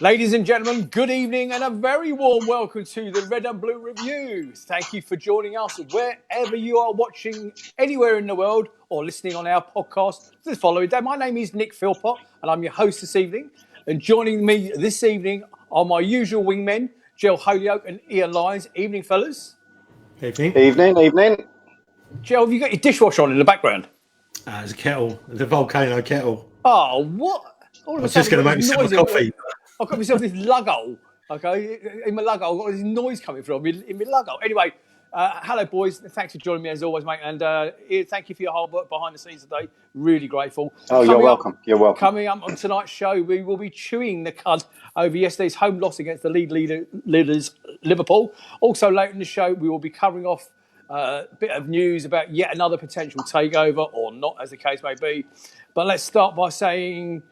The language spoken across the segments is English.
Ladies and gentlemen, good evening and a very warm welcome to the Red and Blue Reviews. Thank you for joining us wherever you are watching anywhere in the world or listening on our podcast the following day. My name is Nick Philpott and I'm your host this evening. And joining me this evening are my usual wingmen, Jel and Ian Lyons. Evening, fellas. Evening. Evening. Jel, have you got your dishwasher on in the background? It's a kettle, the volcano kettle. Oh, what? I was just going to make myself a coffee. I've got myself this lug hole, okay? In my lug hole, I've got this noise coming from in my lug hole. Anyway, hello, boys. Thanks for joining me as always, mate. And Ian, thank you for your hard work behind the scenes today. Really grateful. Oh, you're welcome. You're welcome. Coming up on tonight's show, we will be chewing the cud over yesterday's home loss against the leaders, Liverpool. Also, later in the show, we will be covering off a bit of news about yet another potential takeover, or not, as the case may be. But let's start by saying,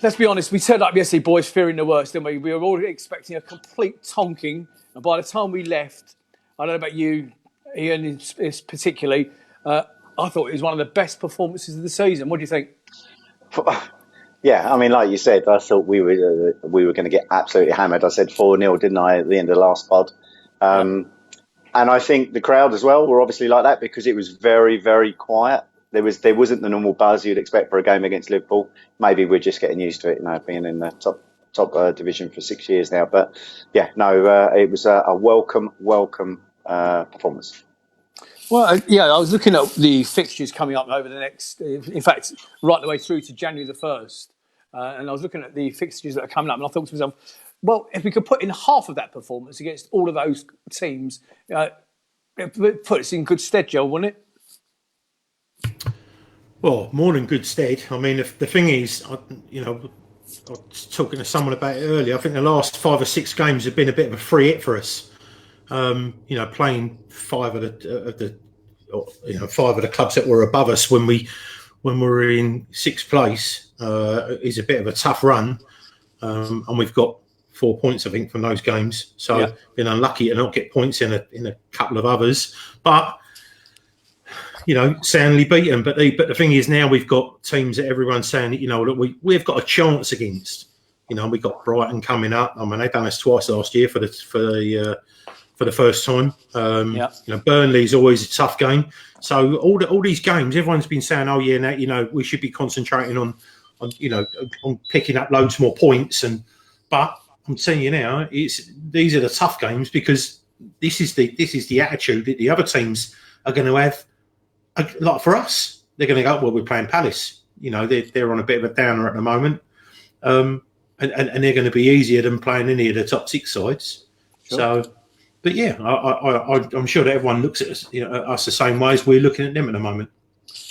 let's be honest, we turned up yesterday, boys, fearing the worst, didn't we? We were already expecting a complete tonking. And by the time we left, I don't know about you, Ian, particularly, I thought it was one of the best performances of the season. What do you think? Yeah, I mean, like you said, I thought we were going to get absolutely hammered. I said 4-0, didn't I, at the end of the last pod? And I think the crowd as well were obviously like that because it was very, very quiet. There wasn't the normal buzz you'd expect for a game against Liverpool. Maybe we're just getting used to it, being in the top division for 6 years now. But yeah, no, it was a welcome performance. Well, I was looking at the fixtures coming up over the next, in fact, right the way through to January the 1st. And I was looking at the fixtures that are coming up, and I thought to myself, well, if we could put in half of that performance against all of those teams, it would put us in good stead, Joe, wouldn't it? Well, more than good stead. I mean, the thing is, I was talking to someone about it earlier. I think the last 5 or 6 games have been a bit of a free hit for us. Playing 5 of the clubs that were above us when we were in 6th place is a bit of a tough run, and we've got 4 points, I think, from those games. So been unlucky to not get points in a couple of others, but soundly beaten. But the thing is, now we've got teams that everyone's saying that we've got a chance against. We've got Brighton coming up. I mean, they've done us twice last year for the first time. Burnley's always a tough game. So all these games, everyone's been saying, oh yeah, now we should be concentrating on picking up loads more points. But I'm telling you now, these are the tough games because this is the attitude that the other teams are going to have. Like for us, they're going to go, well, we're playing Palace. They're on a bit of a downer at the moment, and they're going to be easier than playing any of the top 6 sides. Sure. So. But yeah, I'm sure that everyone looks at us the same way as we're looking at them at the moment.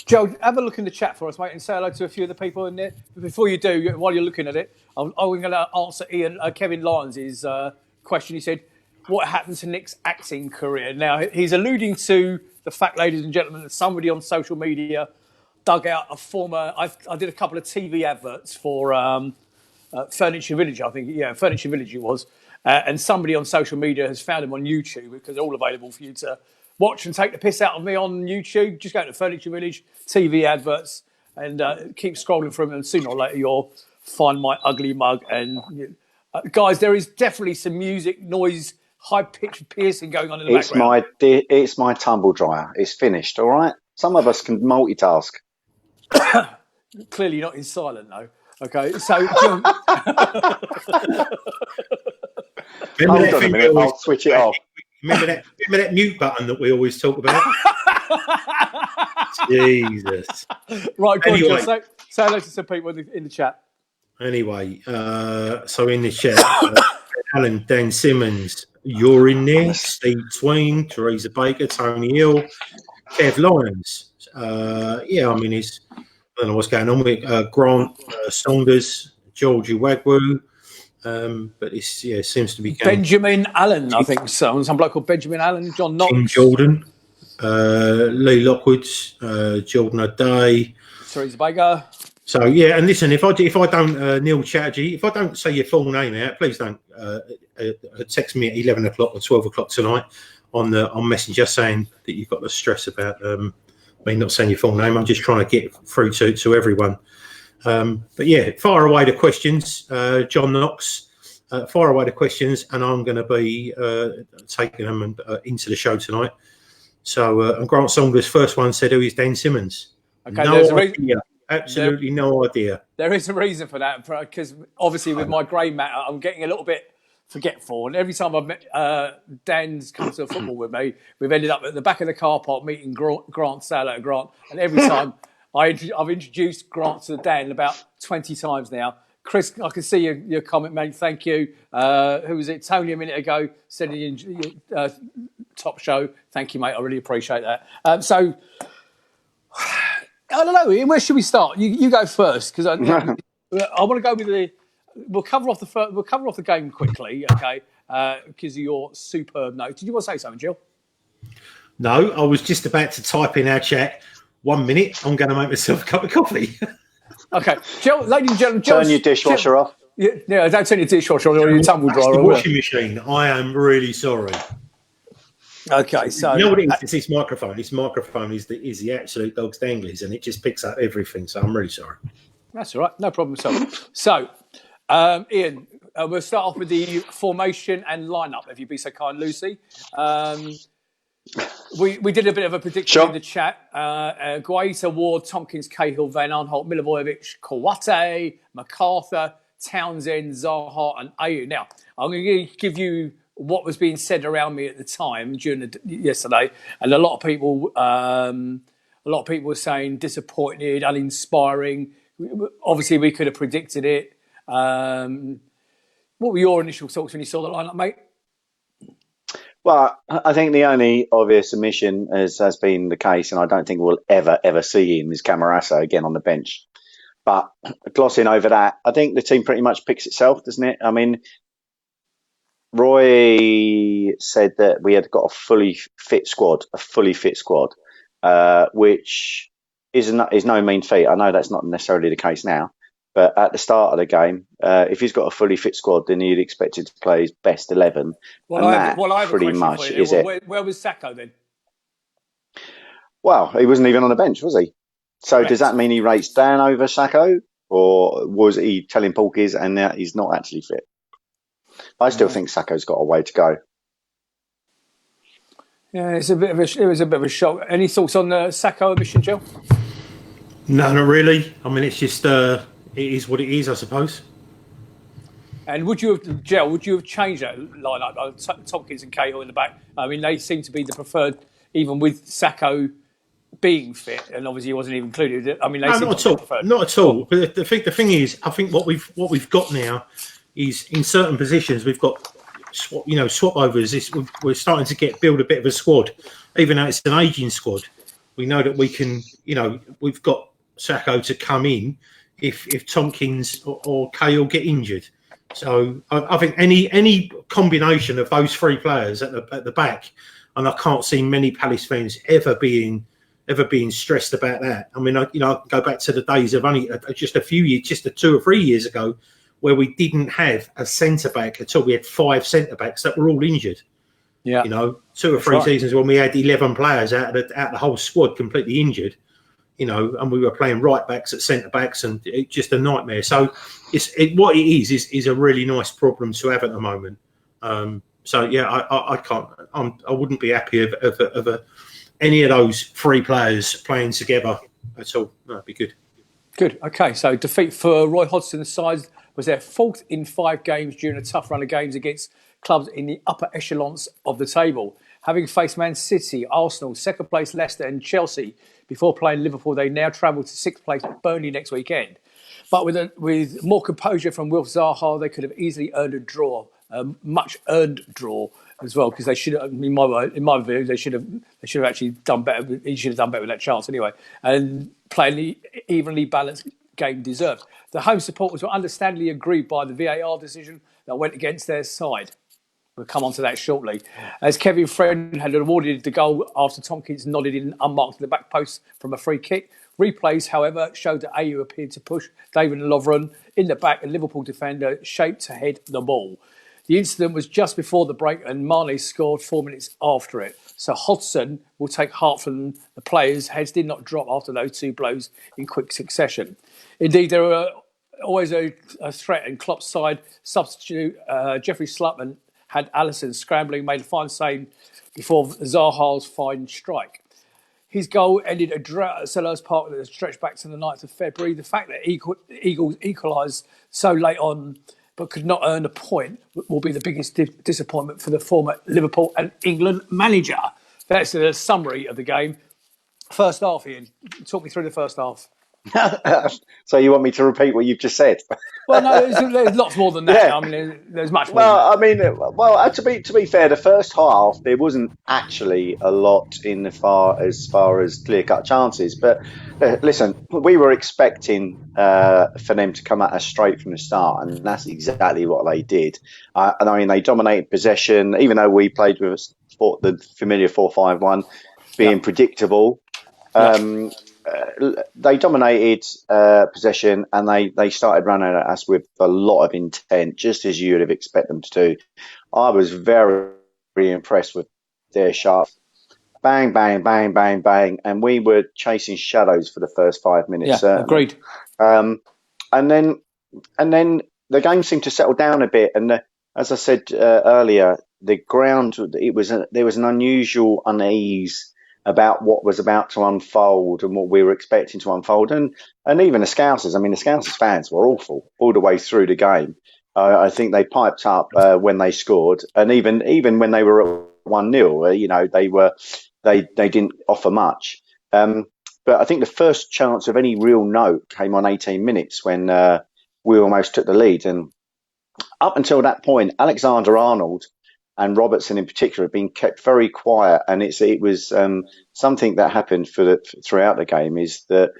Joe, have a look in the chat for us, mate, and say hello to a few of the people in there. But before you do, while you're looking at it, I'm going to answer Kevin Lyons' question. He said, what happened to Nick's acting career? Now, he's alluding to the fact, ladies and gentlemen, that somebody on social media dug out a former... I did a couple of TV adverts for Furniture Village, I think. Yeah, Furniture Village it was. And somebody on social media has found him on YouTube because they're all available for you to watch and take the piss out of me on YouTube. Just go to Furniture Village, TV adverts, and keep scrolling through them. And sooner or later, you'll find my ugly mug. And guys, there is definitely some music, noise, high-pitched piercing going on in the background. It's my tumble dryer. It's finished, all right? Some of us can multitask. Clearly not in silent, though. Okay, so... Hold on a minute, I'll switch it off. Remember that mute button that we always talk about? Jesus. Right, go on, say hello to some people in the chat. Anyway, so in the chat, Alan, Dan Simmons, you're in there, Steve Tween, Teresa Baker, Tony Hill, Kev Lyons. I don't know what's going on with Grant Saunders, Georgie Wagwu. But it seems to be going. Benjamin Allen, I think so. Some bloke called Benjamin Allen, John Knox. Tim Jordan, Lee Lockwood, Jordan O'Day. Teresa Baker. So, yeah, and listen, if I don't, Neil Chatterjee, if I don't say your full name out, please don't text me at 11 o'clock or 12 o'clock tonight on Messenger saying that you've got the stress about me not saying your full name. I'm just trying to get through to everyone. But yeah, fire away the questions, John Knox. Fire away the questions, and I'm going to be taking them into the show tonight. So, and Grant Saunders' first one said, "Who is Dan Simmons?" Okay, no idea. Absolutely no idea. There is a reason for that, because obviously with my grey matter, I'm getting a little bit forgetful. And every time I've met Dan's come to football with me, we've ended up at the back of the car park meeting Grant Saylor. Grant, and every time I've introduced Grant to Dan about 20 times now. Chris, I can see your comment, mate. Thank you. Who was it? Tony a minute ago said top show. Thank you, mate. I really appreciate that. So I don't know. Where should we start? You go first, because I want to go with we'll cover off the game quickly, okay? Because of your superb note. Did you want to say something, Jill? No, I was just about to type in our chat. 1 minute, I'm going to make myself a cup of coffee. Okay, Jill, ladies and gentlemen, turn your dishwasher off. Yeah, don't turn your dishwasher on or your tumble dryer. That's the washing machine. I am really sorry. Okay, so you know what it is? It's this microphone. This microphone is the absolute dog's danglies, and it just picks up everything. So I'm really sorry. That's all right, no problem at all. So, Ian, we'll start off with the formation and lineup. If you'd be so kind, Lucy. We did a bit of a prediction in the chat. Guaita, Ward, Tomkins, Cahill, Van Aanholt, Milivojevic, Kawate, MacArthur, Townsend, Zaha, and Ayew. Now, I'm going to give you what was being said around me at the time during yesterday, and a lot of people were saying disappointed, uninspiring. Obviously, we could have predicted it. What were your initial thoughts when you saw the lineup, mate? Well, I think the only obvious omission, as has been the case, and I don't think we'll ever see him, is Camarasa again on the bench. But glossing over that, I think the team pretty much picks itself, doesn't it? I mean, Roy said that we had got a fully fit squad, which is no mean feat. I know that's not necessarily the case now, but at the start of the game, if he's got a fully fit squad, then you'd expect him to play his best 11. Well, I have a pretty much is it. Where was Sacco then? Well, he wasn't even on the bench, was he? So Correct. Does that mean he rates down over Sacco, or was he telling Porkies and now he's not actually fit? I still think Sacco's got a way to go. Yeah, it was a bit of a shock. Any thoughts on the Sacco omission, Joe? No, not really. I mean, it's just it is what it is, I suppose. And would you have changed that lineup? Tomkins and Cahill in the back. I mean, they seem to be the preferred, even with Sacco being fit, and obviously he wasn't even included. I mean, they seem to be preferred. Not at all. But the thing is, I think what we've got now is in certain positions we've got swap overs. We're starting to build a bit of a squad, even though it's an aging squad. We know that we can, we've got Sacco to come in if Tomkins or Cahill get injured. So I think any combination of those three players at the back, and I can't see many Palace fans ever being stressed about that. I mean, I go back to the days of only just 2 or 3 years ago, where we didn't have a centre back at all. We had 5 centre backs that were all injured. Yeah, 2 or 3 seasons when we had 11 players out of the whole squad completely injured. And we were playing right backs at centre backs, and it's just a nightmare. So what it is a really nice problem to have at the moment. So yeah, I can't. I wouldn't be happy of any of those 3 players playing together at all. That'd be good. Good. Okay. So defeat for Roy Hodgson's side was their 4th in 5 games during a tough run of games against clubs in the upper echelons of the table. Having faced Man City, Arsenal, 2nd place Leicester and Chelsea before playing Liverpool, they now travel to 6th place Burnley next weekend. But with more composure from Wilf Zaha, they could have easily earned a draw, a much earned draw as well, because they should have, in my view, they should have actually done better. He should have done better with that chance anyway, and playing the evenly balanced game deserved. The home supporters were understandably aggrieved by the VAR decision that went against their side. We'll come on to that shortly. As Kevin Friend had awarded the goal after Tomkins nodded in unmarked to the back post from a free kick. Replays, however, showed that Ayew appeared to push David Lovren in the back, and Liverpool defender shaped to head the ball. The incident was just before the break and Marley scored 4 minutes after it. So Hodgson will take heart from the players. Heads did not drop after those two blows in quick succession. Indeed, there were always a threat, and Klopp's side substitute Jeffrey Slutman had Allison scrambling, made a fine save before Zaha's fine strike. His goal ended a drought at Selhurst Park that stretched back to the 9th of February. The fact that Eagles equalised so late on but could not earn a point will be the biggest disappointment for the former Liverpool and England manager. That's a summary of the game. First half, Ian. Talk me through the first half. So you want me to repeat what you've just said? Well, no, there's lots more than that. Yeah. I mean, there's much more. Well, to be fair, the first half there wasn't actually a lot as far as clear cut chances. But listen, we were expecting for them to come at us straight from the start, and that's exactly what they did. And I mean, they dominated possession, even though we played with the familiar 4-5-1, being predictable. They dominated possession, and they started running at us with a lot of intent, just as you would have expected them to do. I was very, very impressed with their sharp bang, bang, bang, bang, bang, and we were chasing shadows for the first 5 minutes. Yeah, agreed. And then the game seemed to settle down a bit, and as I said earlier, the ground there was an unusual unease about what was about to unfold and what we were expecting to unfold. And even the Scousers, I mean, the Scousers fans were awful all the way through the game. I think they piped up when they scored. And even when they were at 1-0, they didn't offer much. But I think the first chance of any real note came on 18 minutes when we almost took the lead. And up until that point, Alexander-Arnold and Robertson in particular have been kept very quiet, and it was something that happened throughout the game is that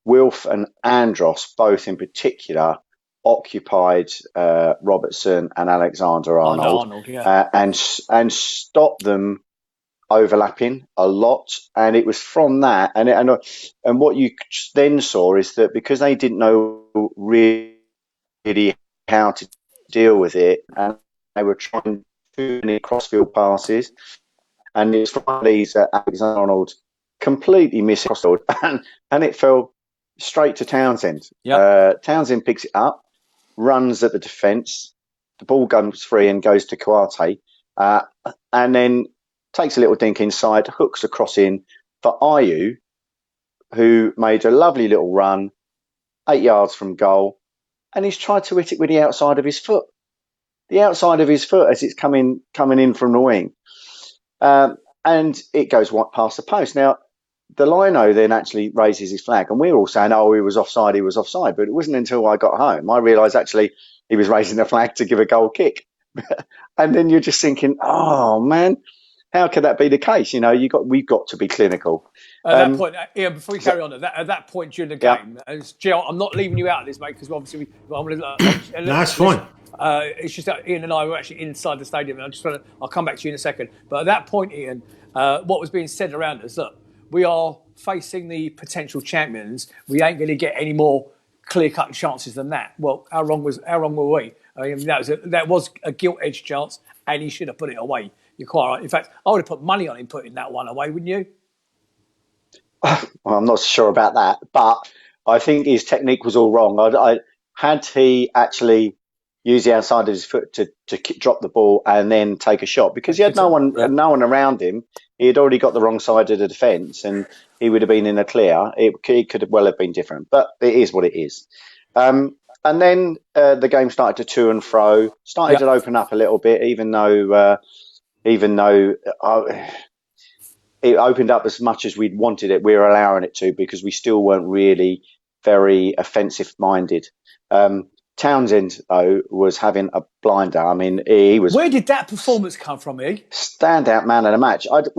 Wilf and Andros both in particular occupied Robertson and Alexander-Arnold and stopped them overlapping a lot, and it was from that and what you then saw is that because they didn't know really how to deal with it, and they were trying too many crossfield passes, and it's from these Alexander-Arnold completely missed crossfield, and it fell straight to Townsend. Yep. Townsend picks it up, runs at the defence, the ball goes free and goes to Kouate, and then takes a little dink inside, hooks a cross in for Ayew, who made a lovely little run 8 yards from goal, and he's tried to hit it with the outside of his foot. The outside of his foot as it's coming in from the wing. And it goes past the post. Now, the lino then actually raises his flag, and we were all saying, oh, he was offside. But it wasn't until I got home I realised actually he was raising the flag to give a goal kick. And then you're just thinking, oh, man, how could that be the case? We've got to be clinical. At that point, Ian, before we carry on, at that point during the game, Jel, I'm not leaving you out of this, mate, because obviously that's fine. It's just that Ian and I were actually inside the stadium, and I'll come back to you in a second. But at that point, Ian, what was being said around us, look, we are facing the potential champions. We ain't going to get any more clear-cut chances than that. Well, how wrong were we? I mean, that was a gilt-edged chance, and he should have put it away. You're quite right. In fact, I would have put money on him putting that one away, wouldn't you? Well, I'm not sure about that, but I think his technique was all wrong. Had he actually used the outside of his foot to drop the ball and then take a shot, because he had no one around him. He had already got the wrong side of the defence, and he would have been in the clear. It could well have been different, but it is what it is. And then the game started to to and fro, started to open up a little bit, even though it opened up as much as we'd wanted it. We were allowing it to, because we still weren't really very offensive-minded. Townsend, though, was having a blinder. I mean, he was... Where did that performance come from, E? Standout man of the match. I don't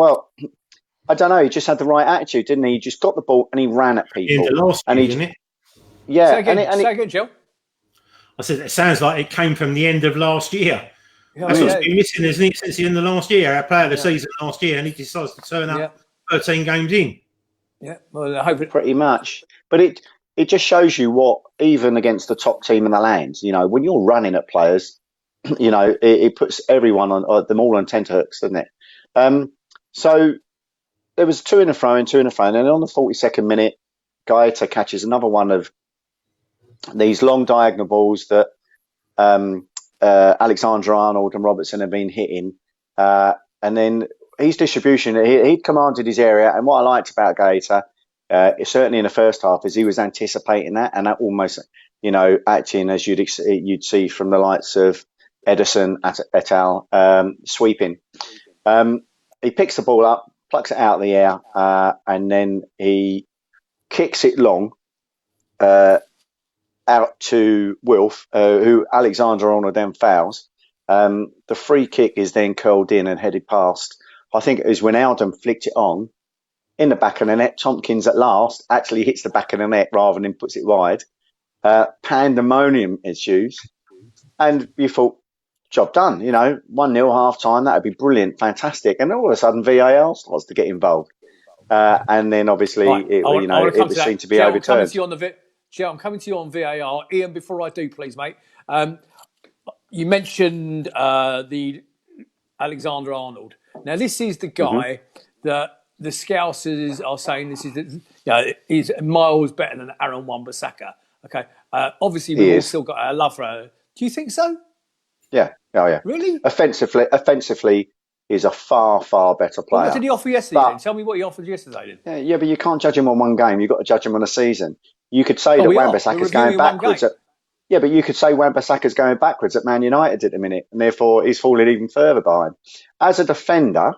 know. He just had the right attitude, didn't he? He just got the ball and he ran at people. In the last game, didn't it? Yeah. Say again, Jill. I said, it sounds like it came from the end of last year. That's what's been missing, isn't it, since the end of last year? Our player of the season last year, and he decides to turn up 13 games in. Yeah, well, I hope it... Pretty much. But it just shows you what, even against the top team in the land, when you're running at players, you know, it puts everyone on them all on tenterhooks, doesn't it? So there was two in a throw, and then on the 42nd minute, Gaeta catches another one of these long diagonal balls that Alexander-Arnold and Robertson have been hitting, and then his distribution, he'd commanded his area, and what I liked about Gaeta, certainly in the first half, is he was anticipating that, and that almost, you know, acting as you'd see from the likes of Edison et al. Sweeping. He picks the ball up, plucks it out of the air, and then he kicks it long out to Wilf, who Alexander-Arnold then fouls. The free kick is then curled in and headed past. I think it was when Alden flicked it on in the back of the net. Tomkins at last actually hits the back of the net rather than puts it wide. Pandemonium ensues, and you thought, job done. You know, 1-0 half time, that would be brilliant, fantastic. And all of a sudden, VAR starts to get involved, and then obviously, it was seen to be overturned. Jel, I'm coming to you on VAR. Ian, before I do, please, mate. You mentioned the Alexander-Arnold. Now, this is the guy that the Scousers are saying he's miles better than Aaron Wan-Bissaka. Okay, obviously we've all still got our love for her. Do you think so? Yeah. Oh, yeah. Really? Offensively, he's a far better player. What did he offer yesterday? Then? Tell me what he offered yesterday. Then. Yeah, but you can't judge him on one game. You've got to judge him on a season. You could say that Wan-Bissaka's going backwards. Yeah, but you could say Wan-Bissaka's going backwards at Man United at the minute, and therefore he's falling even further behind. As a defender,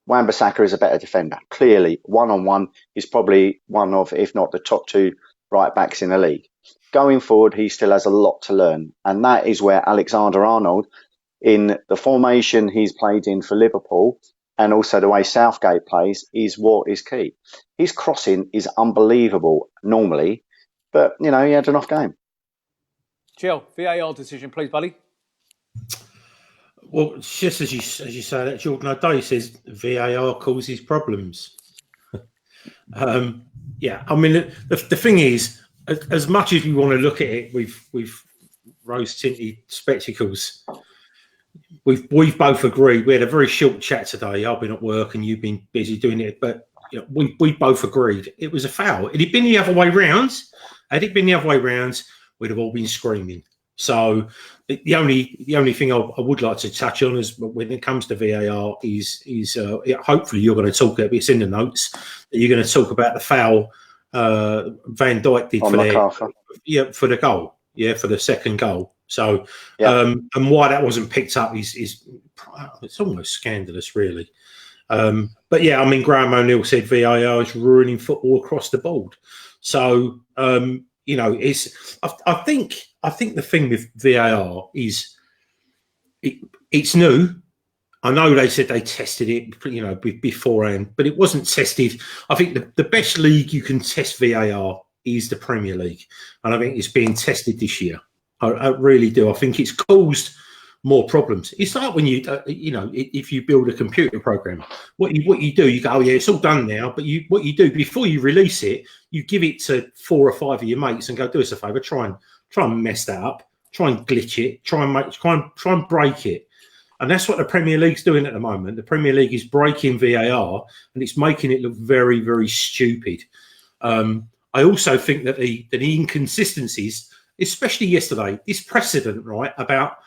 Wan-Bissaka is a better defender. Clearly, one-on-one, he's probably one of, if not the top two right-backs in the league. Going forward, he still has a lot to learn, and that is where Alexander-Arnold, in the formation he's played in for Liverpool, and also the way Southgate plays, is what is key. His crossing is unbelievable normally, but, you know, he had an off game. Jel, VAR decision, please, buddy. Well, just as you say that, Jordan O'Day says VAR causes problems. Yeah, I mean, the thing is, as much as we want to look at it with rose-tinted spectacles, we've both agreed. We had a very short chat today. I've been at work and you've been busy doing it, but you know, we both agreed it was a foul. It had been the other way round. Had it been the other way round, we'd have all been screaming. So the only thing I would like to touch on is when it comes to VAR is hopefully you're going to talk. It's in the notes that you're going to talk about the foul Van Dijk did for the goal, for the second goal. So and why that wasn't picked up is it's almost scandalous, really. But yeah, I mean, Graham O'Neill said VAR is ruining football across the board. So you know, I think the thing with VAR is it's new. I know they said they tested it, you know, beforehand, but it wasn't tested. I think the best league you can test VAR is the Premier League, and I think it's being tested this year. I really do. I think it's caused more problems. It's like when you know, if you build a computer program, what you do, you go, oh yeah, it's all done now. But what you do before you release it, you give it to 4 or 5 of your mates and go, do us a favour, try and mess that up, try and glitch it, try and break it. And that's what the Premier League's doing at the moment. The Premier League is breaking VAR and it's making it look very, very stupid. I also think that the inconsistencies, especially yesterday, this precedent, right, about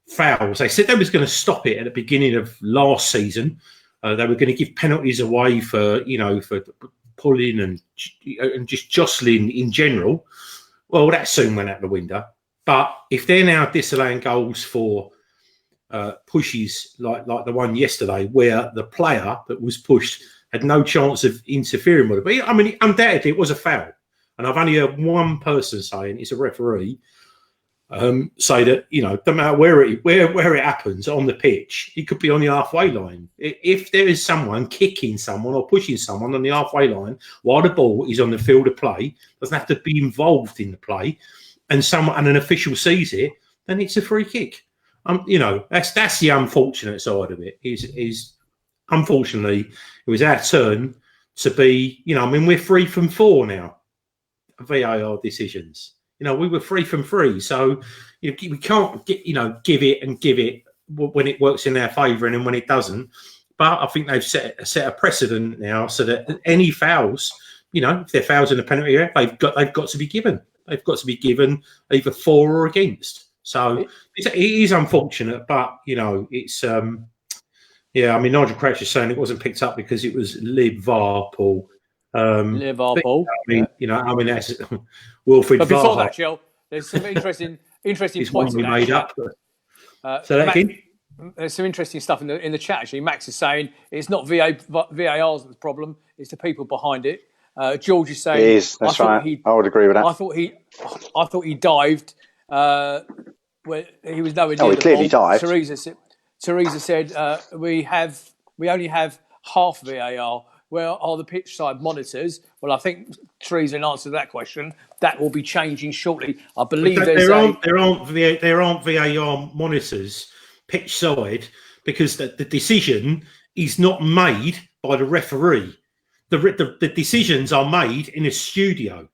fouls. They said they was going to stop it at the beginning of last season. They were going to give penalties away for pulling and just jostling in general. Well, that soon went out the window. But if they're now disallowing goals for pushes like the one yesterday, where the player that was pushed had no chance of interfering with it, but I mean, undoubtedly it was a foul. And I've only heard one person saying it's a referee. Say that, you know, no matter where it happens on the pitch, it could be on the halfway line. If there is someone kicking someone or pushing someone on the halfway line while the ball is on the field of play, doesn't have to be involved in the play, and an official sees it, then it's a free kick. You know, that's the unfortunate side of it. Is unfortunately it was our turn to be. You know, I mean, we're 3 from 4 now. VAR decisions. We were 3 from 3. So we can't give it when it works in their favour and then when it doesn't. But I think they've set a precedent now so that any fouls, if they're fouls in the penalty area, they've got to be given. They've got to be given either for or against. So it is unfortunate, but it's Nigel Crouch is saying it wasn't picked up because it was Liverpool. Liverpool. That's Wilfred. But before that, Jel, there's some interesting points we made up. So that again. There's some interesting stuff in the chat. Actually, Max is saying it's not VAR's the problem; it's the people behind it. George is saying it is. That's right. I would agree with that. I thought he dived where he was nowhere near. He clearly dived. Teresa said we only have half VAR. Where are the pitch side monitors? Well, I think Teresa, in answer to that question, that will be changing shortly. I believe there aren't VAR monitors pitch side because the decision is not made by the referee. The decisions are made in a studio.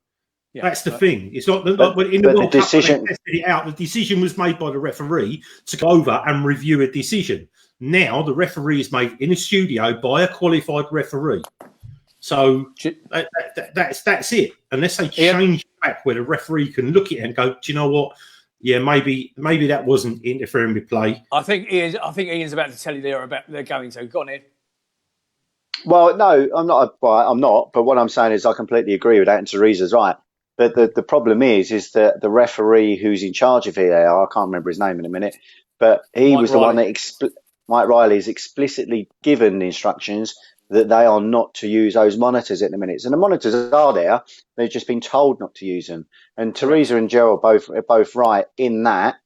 Yeah, that's the thing. It's not in the World Cup, they tested it out. The decision was made by the referee to go over and review a decision. Now the referee is made in a studio by a qualified referee. So that's it. Unless they change back where the referee can look at it and go, do you know what? Yeah, maybe that wasn't interfering with play. I think Ian's about to tell you they're going to. Go on, Ian. Well, no, I'm not. But what I'm saying is I completely agree with that, and Teresa's right. But the problem is that the referee who's in charge of VAR, I can't remember his name in a minute, but he was the one that Mike Riley is explicitly given the instructions that they are not to use those monitors at the minute. And the monitors are there; they've just been told not to use them. And Teresa and Joe are both right in that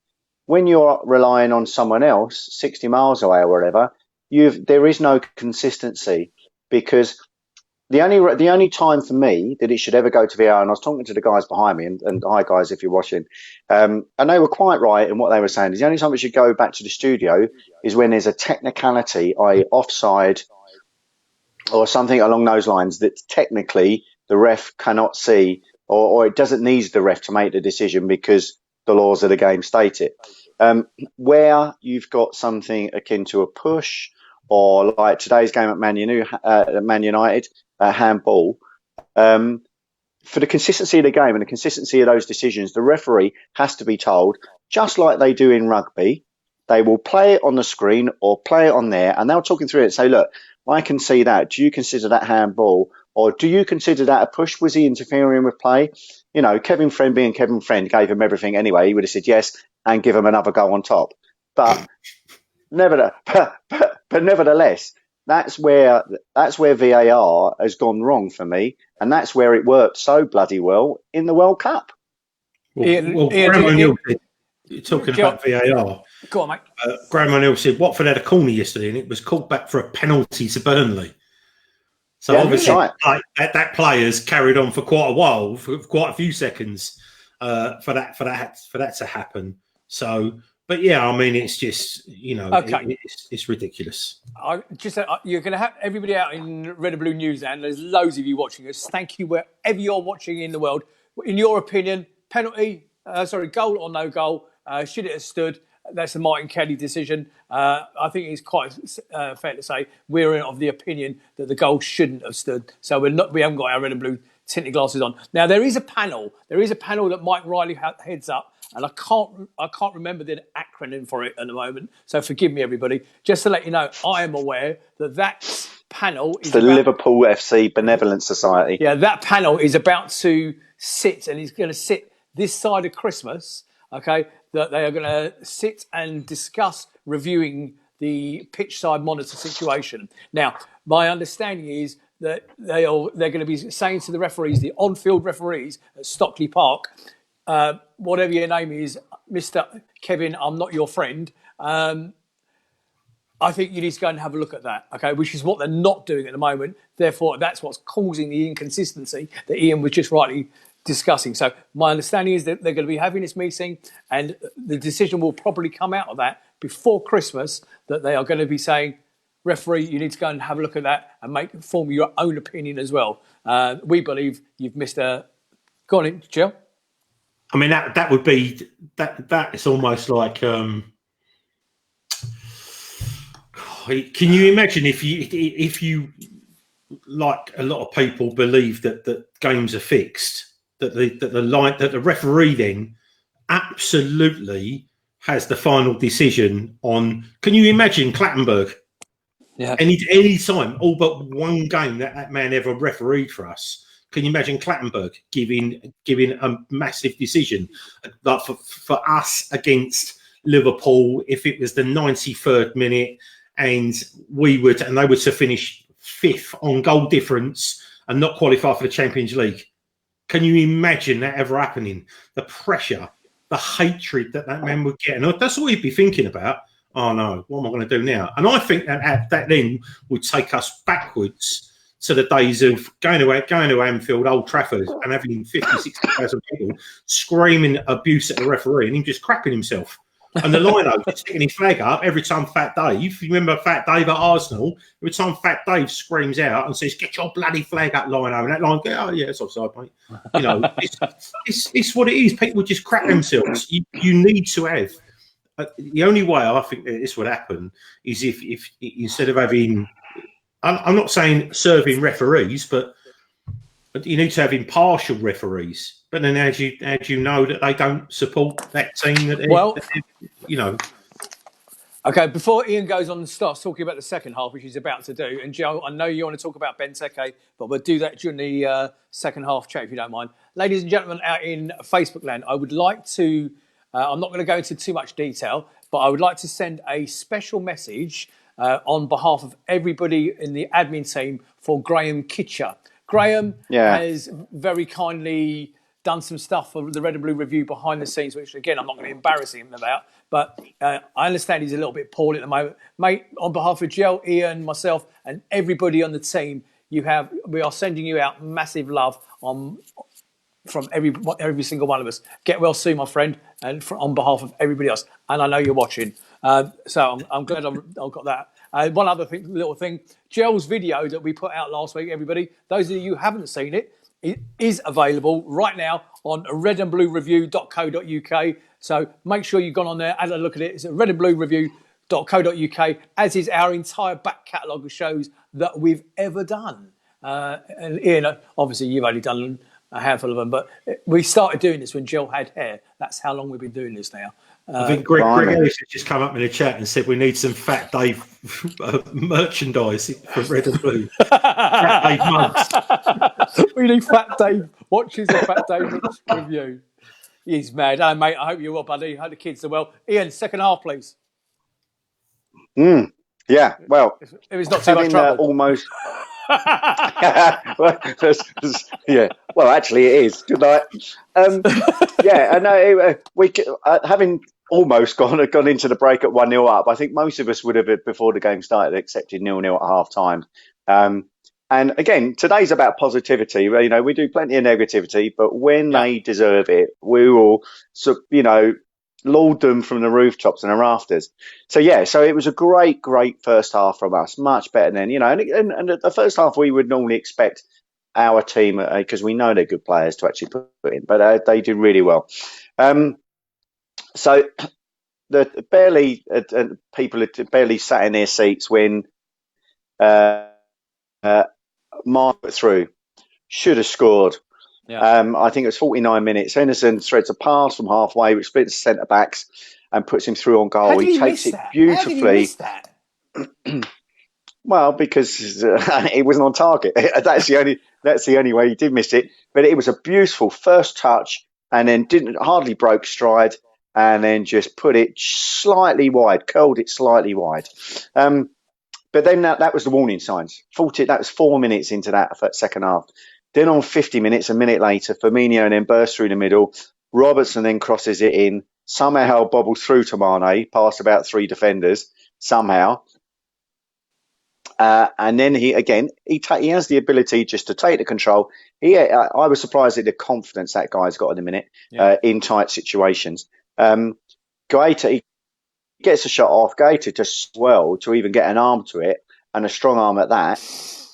when you're relying on someone else 60 miles away or whatever, there is no consistency, because the only time for me that it should ever go to VAR, and I was talking to the guys behind me, and hi guys if you're watching, and they were quite right in what they were saying. The only time it should go back to the studio is when there's a technicality, i.e. offside or something along those lines, that technically the ref cannot see, or it doesn't need the ref to make the decision because the laws of the game state it. Where you've got something akin to a push, or like today's game at Man United, handball, for the consistency of the game and the consistency of those decisions, the referee has to be told, just like they do in rugby, they will play it on the screen or play it on there, and they'll talk through it and say, look, I can see that. Do you consider that handball? Or do you consider that a push? Was he interfering with play? Kevin Friend being Kevin Friend gave him everything anyway. He would have said yes and give him another go on top. But nevertheless, that's where VAR has gone wrong for me, and that's where it worked so bloody well in the World Cup. Graham O'Neill talking about VAR. Go on, mate. Graham O'Neill said Watford had a corner yesterday, and it was called back for a penalty to Burnley. So obviously, that player's carried on for quite a while, for quite a few seconds, for that to happen. So. But yeah, I mean, it's just it's ridiculous. You're going to have everybody out in Red and Blue Newsland. There's loads of you watching us. Thank you wherever you're watching in the world. In your opinion, goal or no goal? Should it have stood? That's the Martin Kelly decision. I think it's quite fair to say we're of the opinion that the goal shouldn't have stood. So we haven't got our red and blue tinted glasses on. Now there is a panel. That Mike Riley heads up. And I can't remember the acronym for it at the moment. So forgive me, everybody. Just to let you know, I am aware that panel is the Liverpool FC Benevolent Society. Yeah, that panel is about to sit, and he's going to sit this side of Christmas. Okay, that they are going to sit and discuss reviewing the pitch side monitor situation. Now, my understanding is that they're going to be saying to the referees, the on-field referees at Stockley Park, whatever your name is, Mr. Kevin, I'm not your friend. I think you need to go and have a look at that, okay, which is what they're not doing at the moment. Therefore, that's what's causing the inconsistency that Ian was just rightly discussing. So my understanding is that they're going to be having this meeting, and the decision will probably come out of that before Christmas, that they are going to be saying, referee, you need to go and have a look at that and form your own opinion as well. We believe you've missed a... Go on in, Jill. I mean, that would be that. It's almost like. Can you imagine if you like a lot of people believe that games are fixed, that the referee then absolutely has the final decision on. Can you imagine Clattenburg? Yeah. Any time, all but one game that man ever refereed for us. Can you imagine Clattenburg giving a massive decision like for us against Liverpool if it was the 93rd minute and they were to finish 5th on goal difference and not qualify for the Champions League? Can you imagine that ever happening? The pressure, the hatred that man would get, and that's all he'd be thinking about. Oh no, what am I going to do now? And I think that then would take us backwards to the days of going to Anfield, Old Trafford, and having 50, 60,000 people screaming abuse at the referee and him just crapping himself. And the lino sticking his flag up every time Fat Dave, you remember Fat Dave at Arsenal, every time Fat Dave screams out and says, "Get your bloody flag up, lino," and that line, "Oh yeah, it's offside, mate." You know, it's what it is. People just crap themselves. You need to have. The only way I think that this would happen is if instead of having, I'm not saying serving referees, but you need to have impartial referees. But then how do you know that they don't support that team? You know. Okay, before Ian goes on and starts talking about the second half, which he's about to do, and Joe, I know you want to talk about Benteke, but we'll do that during the second half chat if you don't mind. Ladies and gentlemen out in Facebook land, I would like to, I'm not going to go into too much detail, but I would like to send a special message on behalf of everybody in the admin team for Graham Kitcher. Graham has very kindly done some stuff for the Red and Blue Review behind the scenes, which, again, I'm not going to embarrass him about. But I understand he's a little bit poorly at the moment. Mate, on behalf of Jel, Ian, myself, and everybody on the team, we are sending you out massive love from every single one of us. Get well soon, my friend, and on behalf of everybody else. And I know you're watching. So I'm glad I've got that. One other little thing, Gel's video that we put out last week, everybody, those of you who haven't seen it, it is available right now on redandbluereview.co.uk. So make sure you've gone on there, had a look at it. It's at redandbluereview.co.uk, as is our entire back catalogue of shows that we've ever done. And Ian, obviously you've only done a handful of them, but we started doing this when Jel had hair. That's how long we've been doing this now. I think Greg Ellis has just come up in the chat and said we need some Fat Dave merchandise for Red and Blue. Fat Dave mugs. We need Fat Dave watches a Fat Dave review. He's mad. Oh, mate, I hope you're well, buddy. I hope the kids are well. Ian, second half, please. Yeah, well, if it's not too much trouble. Almost. Yeah. Well, actually, it is. Good night. Yeah, I know. Having almost gone into the break at 1-0 up, I think most of us would have, before the game started, accepted 0-0 at half time. And again, today's about positivity. You know, we do plenty of negativity, but when they deserve it, we will, laud them from the rooftops and the rafters. So it was a great first half from us, much better than, and the first half we would normally expect our team, because we know they're good players, to actually put in, but they did really well. So people had barely sat in their seats when Mark through, should have scored. I think it was 49 minutes. Henderson threads a pass from halfway, which splits centre backs and puts him through on goal. He takes it beautifully. How did he miss that? Well, because it wasn't on target. That's the only way he did miss it. But it was a beautiful first touch, and then hardly broke stride, and then just put it slightly wide, curled it slightly wide. But then that was the warning signs. That was 4 minutes into that second half. Then on 50 minutes, a minute later, Firmino then bursts through the middle. Robertson then crosses it in. Somehow bobbles through to Mane, past about 3 defenders, somehow. And then he has the ability just to take the control. I was surprised at the confidence that guy's got in a minute in tight situations. Gaeta, he gets a shot off. Gaeta just to even get an arm to it, and a strong arm at that.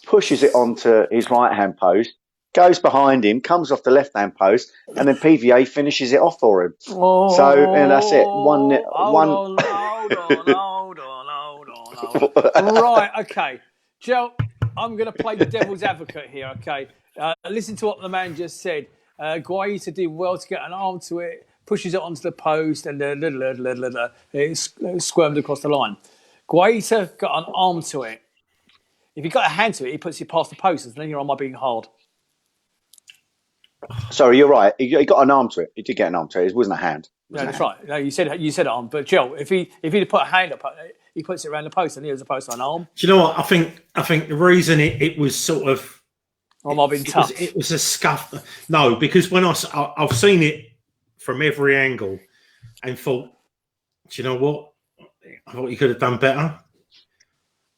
Pushes it onto his right-hand post. goes behind him, comes off the left-hand post, and then PVA finishes it off for him. Oh, So, and that's it. One. Hold on. Right, okay. Jel, I'm going to play the devil's advocate here, okay? Listen to what the man just said. Guaita did well to get an arm to it, pushes it onto the post, and it squirmed across the line. Guaita got an arm to it. If he got a hand to it, he puts it past the post, and then you're on my being hard. Sorry, you're right. He got an arm to it. He did get an arm to it. It wasn't a hand. No, that's right. No, you said arm, but Jel, if he'd put a hand up, he puts it around the post, and he was opposed to an arm. Do you know what? I think the reason it was sort of it was a scuff. No, because when I've seen it from every angle, and thought, do you know what? I thought you could have done better.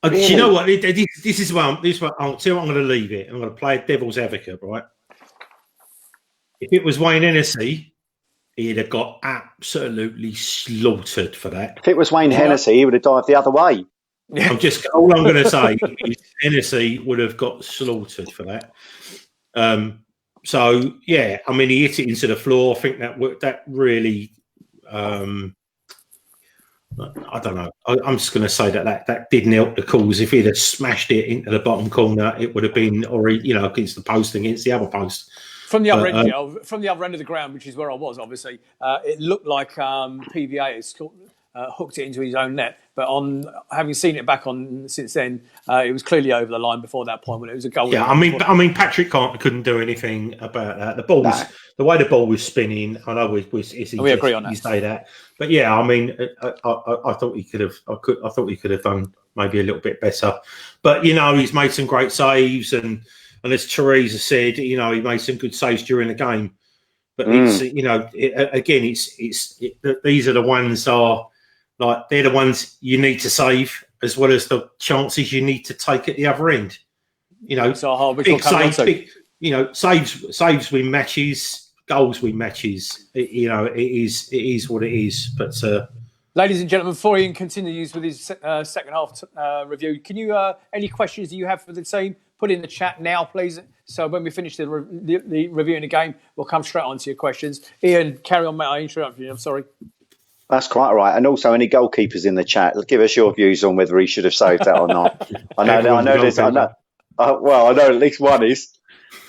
Do you know what? This is where I'm going to leave it. I'm going to play devil's advocate, right? If it was Wayne Hennessy, he'd have got absolutely slaughtered for that. If it was Wayne Hennessy, he would have dived the other way. All I'm going to say is Hennessy would have got slaughtered for that. So yeah, I mean, he hit it into the floor. I think that really. I don't know. I'm just going to say that didn't help the cause. If he'd have smashed it into the bottom corner, it would have been, or against the post, against the other post. From the other end, from the other end of the ground, which is where I was, obviously, it looked like PVA has hooked it into his own net. But on having seen it back on since then, it was clearly over the line before that point when it was a goal. Yeah, I mean, Patrick couldn't do anything about that. The way the ball was spinning, I know we agree on that. You say that, but yeah, I mean, I thought he could have. I thought he could have done maybe a little bit better. But he's made some great saves, and as Teresa said, he made some good saves during the game. But it's these are the ones they're the ones you need to save, as well as the chances you need to take at the other end. So big saves, saves win matches, goals win matches. It is what it is. But ladies and gentlemen, before Ian continues with his second half review, can you any questions that you have for the team, put in the chat now, please. So when we finish the reviewing the game, we'll come straight on to your questions. Ian, carry on, mate. I interrupted you. I'm sorry. That's quite all right. And also, any goalkeepers in the chat, give us your views on whether he should have saved that or not. I know at least one is.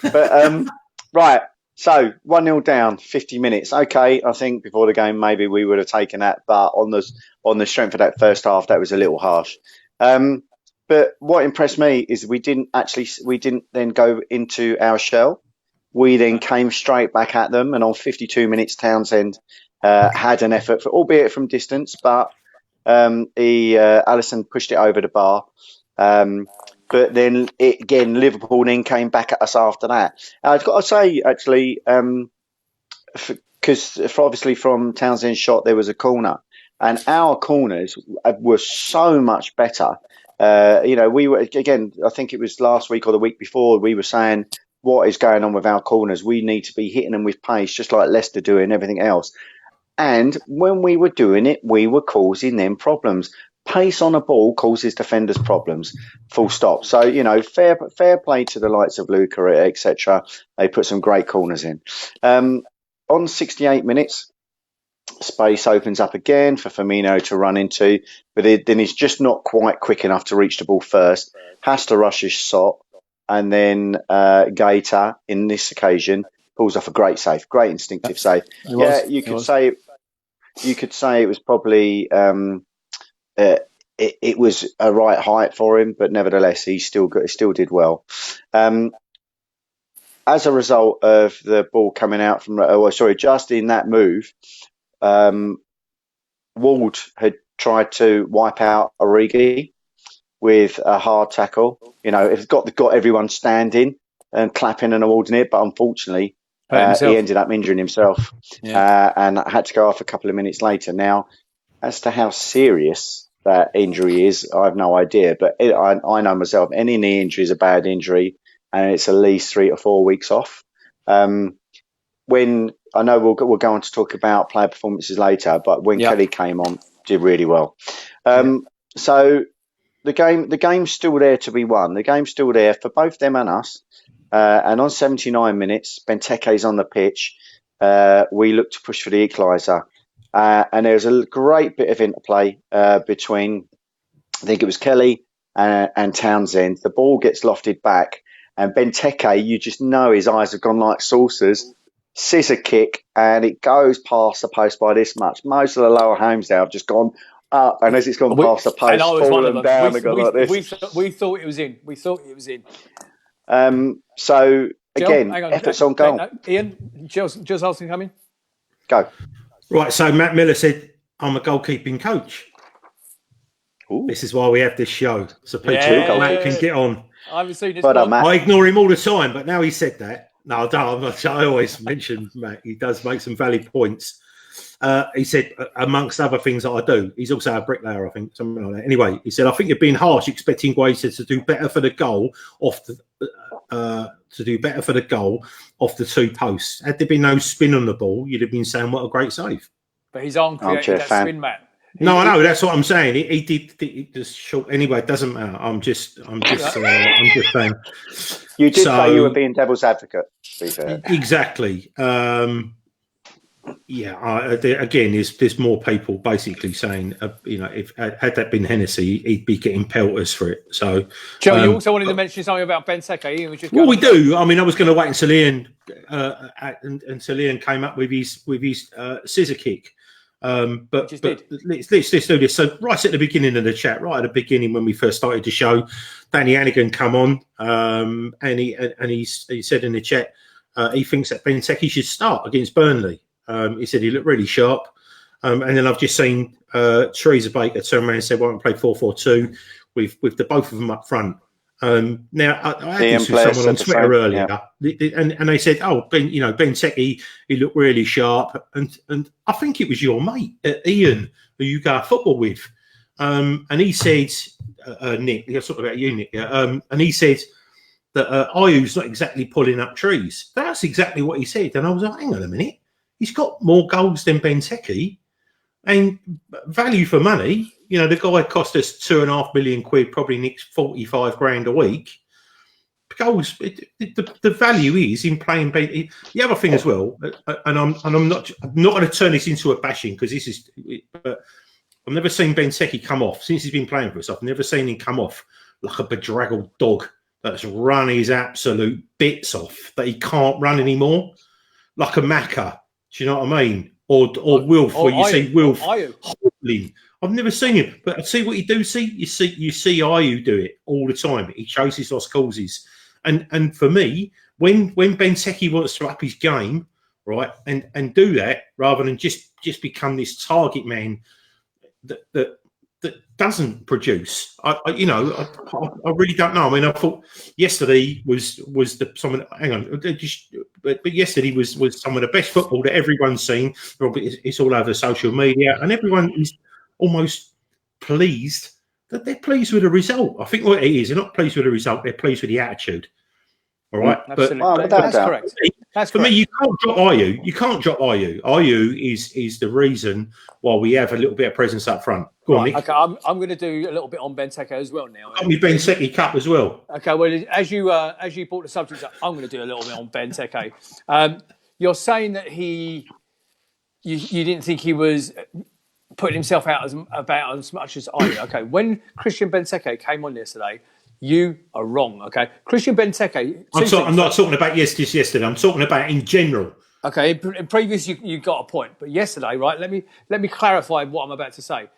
But right, so 1-0 down, 50 minutes. Okay, I think before the game maybe we would have taken that, but on the strength of that first half, that was a little harsh. But what impressed me is we didn't then go into our shell. We then came straight back at them, and on 52 minutes, Townsend had an effort, albeit from distance, but Alisson pushed it over the bar. But then Liverpool then came back at us after that. I've got to say, actually, because obviously from Townsend's shot there was a corner, and our corners were so much better. We were, again, I think it was last week or the week before, we were saying, what is going on with our corners? We need to be hitting them with pace, just like Leicester do and everything else. And when we were doing it, we were causing them problems. Pace on a ball causes defenders problems, full stop. So, fair play to the likes of Luca, etc. They put some great corners in. On 68 minutes, space opens up again for Firmino to run into, but then he's just not quite quick enough to reach the ball first. Has to rush his shot, and then Gaeta, in this occasion, pulls off a great save, great instinctive save. You could say it was probably it was a right height for him, but nevertheless he still did well. As a result of the ball coming out from just in that move, Ward had tried to wipe out Origi with a hard tackle. It's got everyone standing and clapping and awarding it, but unfortunately he ended up injuring himself, and had to go off a couple of minutes later. Now, as to how serious that injury is, I have no idea, but I know myself, any knee injury is a bad injury, and it's at least 3 or 4 weeks off. When I know we'll go on to talk about player performances later, but when Kelly came on, did really well. So the game's still there to be won. The game's still there for both them and us. And on 79 minutes, Benteke's on the pitch. We look to push for the equaliser. And there's a great bit of interplay between, I think it was Kelly and Townsend. The ball gets lofted back, and Benteke, you just know his eyes have gone like saucers. Scissor kick, and it goes past the post by this much. Most of the lower homes now have just gone up, and as it's gone past the post, fallen down and gone like this. We thought it was in. We thought it was in. So again, Jill, efforts on goal. Ian, Jill's asking coming. Go. Right, so Matt Miller said, I'm a goalkeeping coach. Ooh. This is why we have this show. So people Matt can get on. I haven't seen this. I ignore him all the time, but now he said that. No, I don't. I always mention Matt. He does make some valid points. He said, amongst other things that I do, he's also a bricklayer, I think, something like that. Anyway, he said, I think you're being harsh, expecting Guaita to do better for the goal off the off the two posts. Had there been no spin on the ball, you'd have been saying, what a great save. But his arm created that spin, Matt. No, I know. That's what I'm saying. He did just short. Anyway, it doesn't matter. I'm just saying. You did say you were being devil's advocate. To be fair. Exactly. Again, there's more people basically saying, if had that been Hennessy, he'd be getting pelters for it. So, Joe, you also wanted to mention something about Benteke. Well, we do. I mean, I was going to wait until Ian until Ian came up with his scissor kick. But let's do this. So right at the beginning of the chat, right at the beginning when we first started the show, Danny Hannigan come on, and he said in the chat he thinks that Benteke should start against Burnley. He said he looked really sharp, and then I've just seen Theresa Baker turn around and say, "Why don't we play 4-4-2 with the both of them up front?" Now I had this with someone on Twitter earlier, and they said, "Oh, Benteke, he looked really sharp," and I think it was your mate Ian who you go football with, and he said, Nick, you're talking about you, Nick, and he said that Ayew's not exactly pulling up trees. That's exactly what he said, and I was like, hang on a minute, he's got more goals than Benteke, and value for money. The guy cost us £2.5 million, probably nicks 45 grand a week. Goals, the value is in playing. The other thing as well, and I'm not going to turn this into a bashing because this is. But I've never seen Benteke come off since he's been playing for us. I've never seen him come off like a bedraggled dog that's run his absolute bits off that he can't run anymore, like a Macca. Do you know what I mean? Or Wilf, where you see Wilf hobbling. I've never seen him, but I see what you do see. You see Ayew do it all the time. He chases lost causes, and for me, when Benteke wants to up his game, right, and do that rather than just become this target man that doesn't produce. I really don't know. I mean, I thought yesterday was the someone. Hang on, but yesterday was some of the best football that everyone's seen. It's all over social media, and everyone is almost pleased that they're pleased with the result. I think what it is, they're not pleased with the result, they're pleased with the attitude. All right, absolutely. That's correct. For me, you can't drop Ayew. You can't drop Ayew. Ayew is the reason why we have a little bit of presence up front. Go on, Nick. Okay, I'm going to do a little bit on Benteke as well now. Got me Benteke Cup as well. Okay, well, as you brought the subject up, I'm going to do a little bit on Benteke. You're saying that you didn't think he was putting himself out as much as I do. Okay, when Christian Benteke came on yesterday, you are wrong. Okay, Christian Benteke. I'm not talking about yesterday. I'm talking about in general. Okay, in previous you got a point, but yesterday, right? Let me clarify what I'm about to say.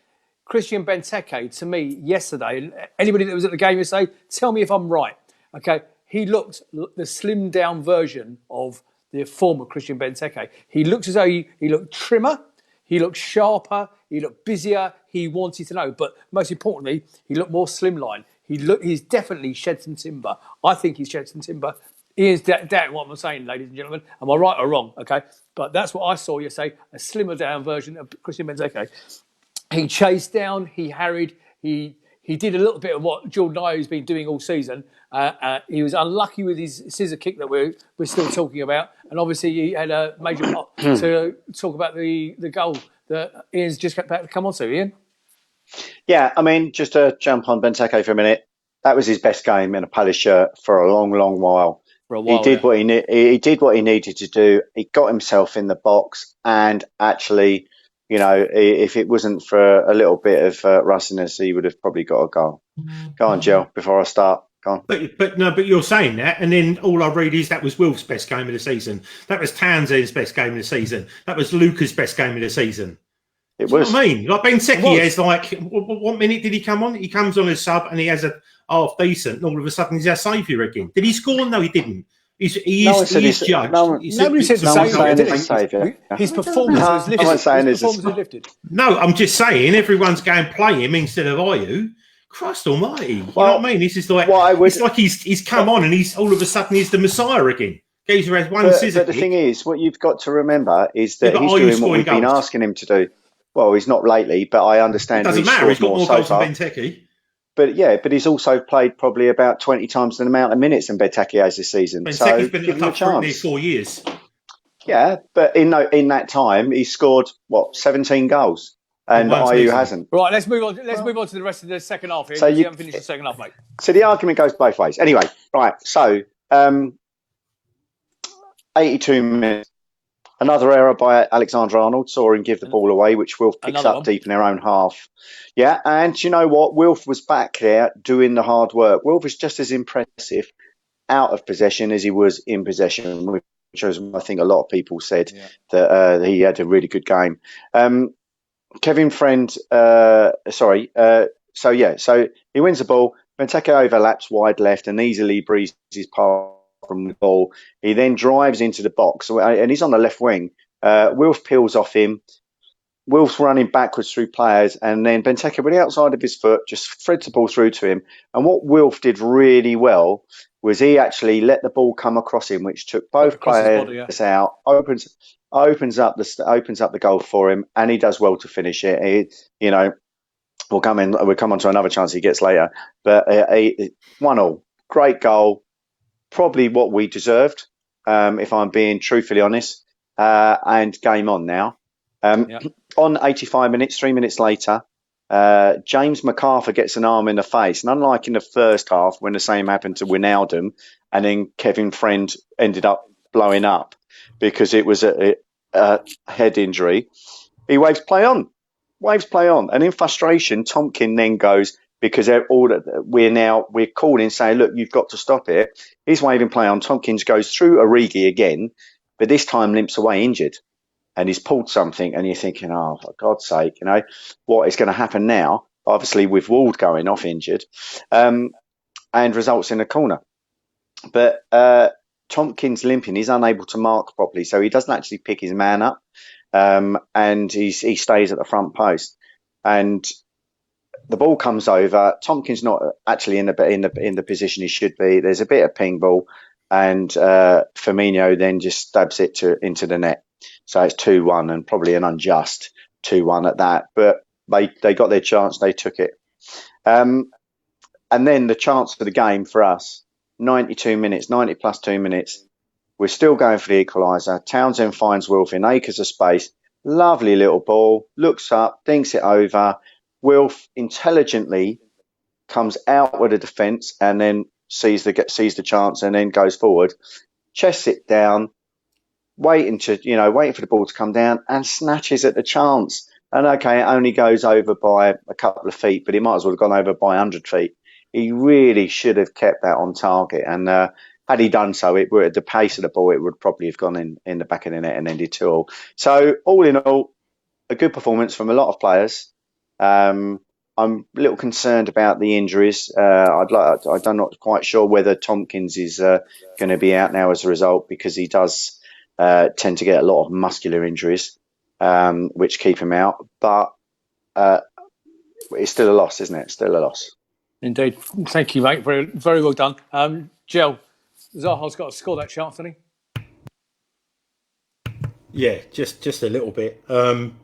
Christian Benteke, to me, yesterday, anybody that was at the game yesterday, tell me if I'm right. Okay, he looked the slimmed down version of the former Christian Benteke. He looked as though he looked trimmer. He looked sharper. He looked busier. He wanted to know. But most importantly, he looked more slimline. He's definitely shed some timber. I think he's shed some timber. Ian's doubting what I'm saying, ladies and gentlemen. Am I right or wrong? Okay. But that's what I saw yesterday, a slimmer down version of Christian Benteke. He chased down. He harried. He did a little bit of what Jordan Ayew's been doing all season. He was unlucky with his scissor kick that we're still talking about. And obviously he had a major part to talk about the goal that Ian's just about to come on to. Ian? Yeah, I mean, just to jump on Benteke for a minute, that was his best game in a Palace shirt for a long, long while. for a while. He did what he did what he needed to do. He got himself in the box, and actually, you know, if it wasn't for a little bit of rustiness, he would have probably got a goal. Go on, Jel, before I start. Go on. But you're saying that, and then all I read is that was Wilf's best game of the season. That was Townsend's best game of the season. That was Luca's best game of the season. It was. What I mean, like Benteke has like what minute did he come on? He comes on as sub and he has a half decent, and all of a sudden he's our saviour again. Did he score? No, he didn't. He is judged. Nobody said saviour. His performance was lifted. No, I'm just saying everyone's going to play him instead of Ayew. Christ Almighty! You know what I mean? This is like it's like he's come on and he's all of a sudden he's the Messiah again. Geezer has one scissor. But the thing is, what you've got to remember is that he's doing what we've been asking him to do. Well, he's not lately, but I understand. It doesn't matter. He's got more goals than Benteke. But he's also played probably about 20 times the amount of minutes than Benteke has this season. Benteke's been at the club for nearly 4 years. Yeah, but in that time, he's scored, 17 goals? And Ayew hasn't. Right, let's move on. Let's move on to the rest of the second half here. So you haven't finished the second half, mate. So the argument goes both ways. Anyway, right, so 82 minutes. Another error by Alexander-Arnold, saw him give the ball away, which Wilf picks up deep in their own half. Yeah, and you know what? Wilf was back there doing the hard work. Wilf was just as impressive out of possession as he was in possession, which was, I think, a lot of people said that he had a really good game. Kevin Friend, so he wins the ball. Benteke overlaps wide left and easily breezes past from the ball. He then drives into the box and he's on the left wing. Wilf peels off him. Wilf's running backwards through players, and then Benteke with the outside of his foot just threads the ball through to him. And what Wilf did really well was he actually let the ball come across him, which took both players out, opens up the goal for him, and he does well to finish it. We'll come on to another chance he gets later, but 1-1, great goal. Probably what we deserved, if I'm being truthfully honest, and game on now. On 85 minutes, 3 minutes later, James McArthur gets an arm in the face. And unlike in the first half, when the same happened to Wijnaldum, and then Kevin Friend ended up blowing up because it was a head injury, he waves play on. And in frustration, Tomkins then goes, because we're calling saying, look, you've got to stop it. He's waving play on. Tomkins goes through Origi again, but this time limps away injured. And he's pulled something, and you're thinking, oh, for God's sake, what is going to happen now? Obviously, with Ward going off injured, and results in a corner. But Tomkins limping, he's unable to mark properly, so he doesn't actually pick his man up, and he stays at the front post. And the ball comes over. Tomkins not actually in the position he should be. There's a bit of ping ball, and Firmino then just stabs it into the net. So it's 2-1, and probably an unjust 2-1 at that. But they got their chance. They took it. And then the chance for the game for us, 90 plus 2 minutes. We're still going for the equaliser. Townsend finds Wilf in acres of space. Lovely little ball. Looks up, dinks it over. Wilf intelligently comes out with the defence and then sees the chance and then goes forward. Chests it down. Waiting for the ball to come down, and snatches at the chance. And okay, it only goes over by a couple of feet, but he might as well have gone over by 100 feet. He really should have kept that on target. And had he done so, at the pace of the ball, it would probably have gone in the back of the net and ended 2-2. So all in all, a good performance from a lot of players. I'm a little concerned about the injuries. I'm not quite sure whether Tomkins is going to be out now as a result, because he does tend to get a lot of muscular injuries, which keep him out. But it's still a loss, isn't it? Still a loss. Indeed. Thank you, mate. Very, very well done. Jel, Zaha's got to score that chance, hasn't he? Yeah, just a little bit. But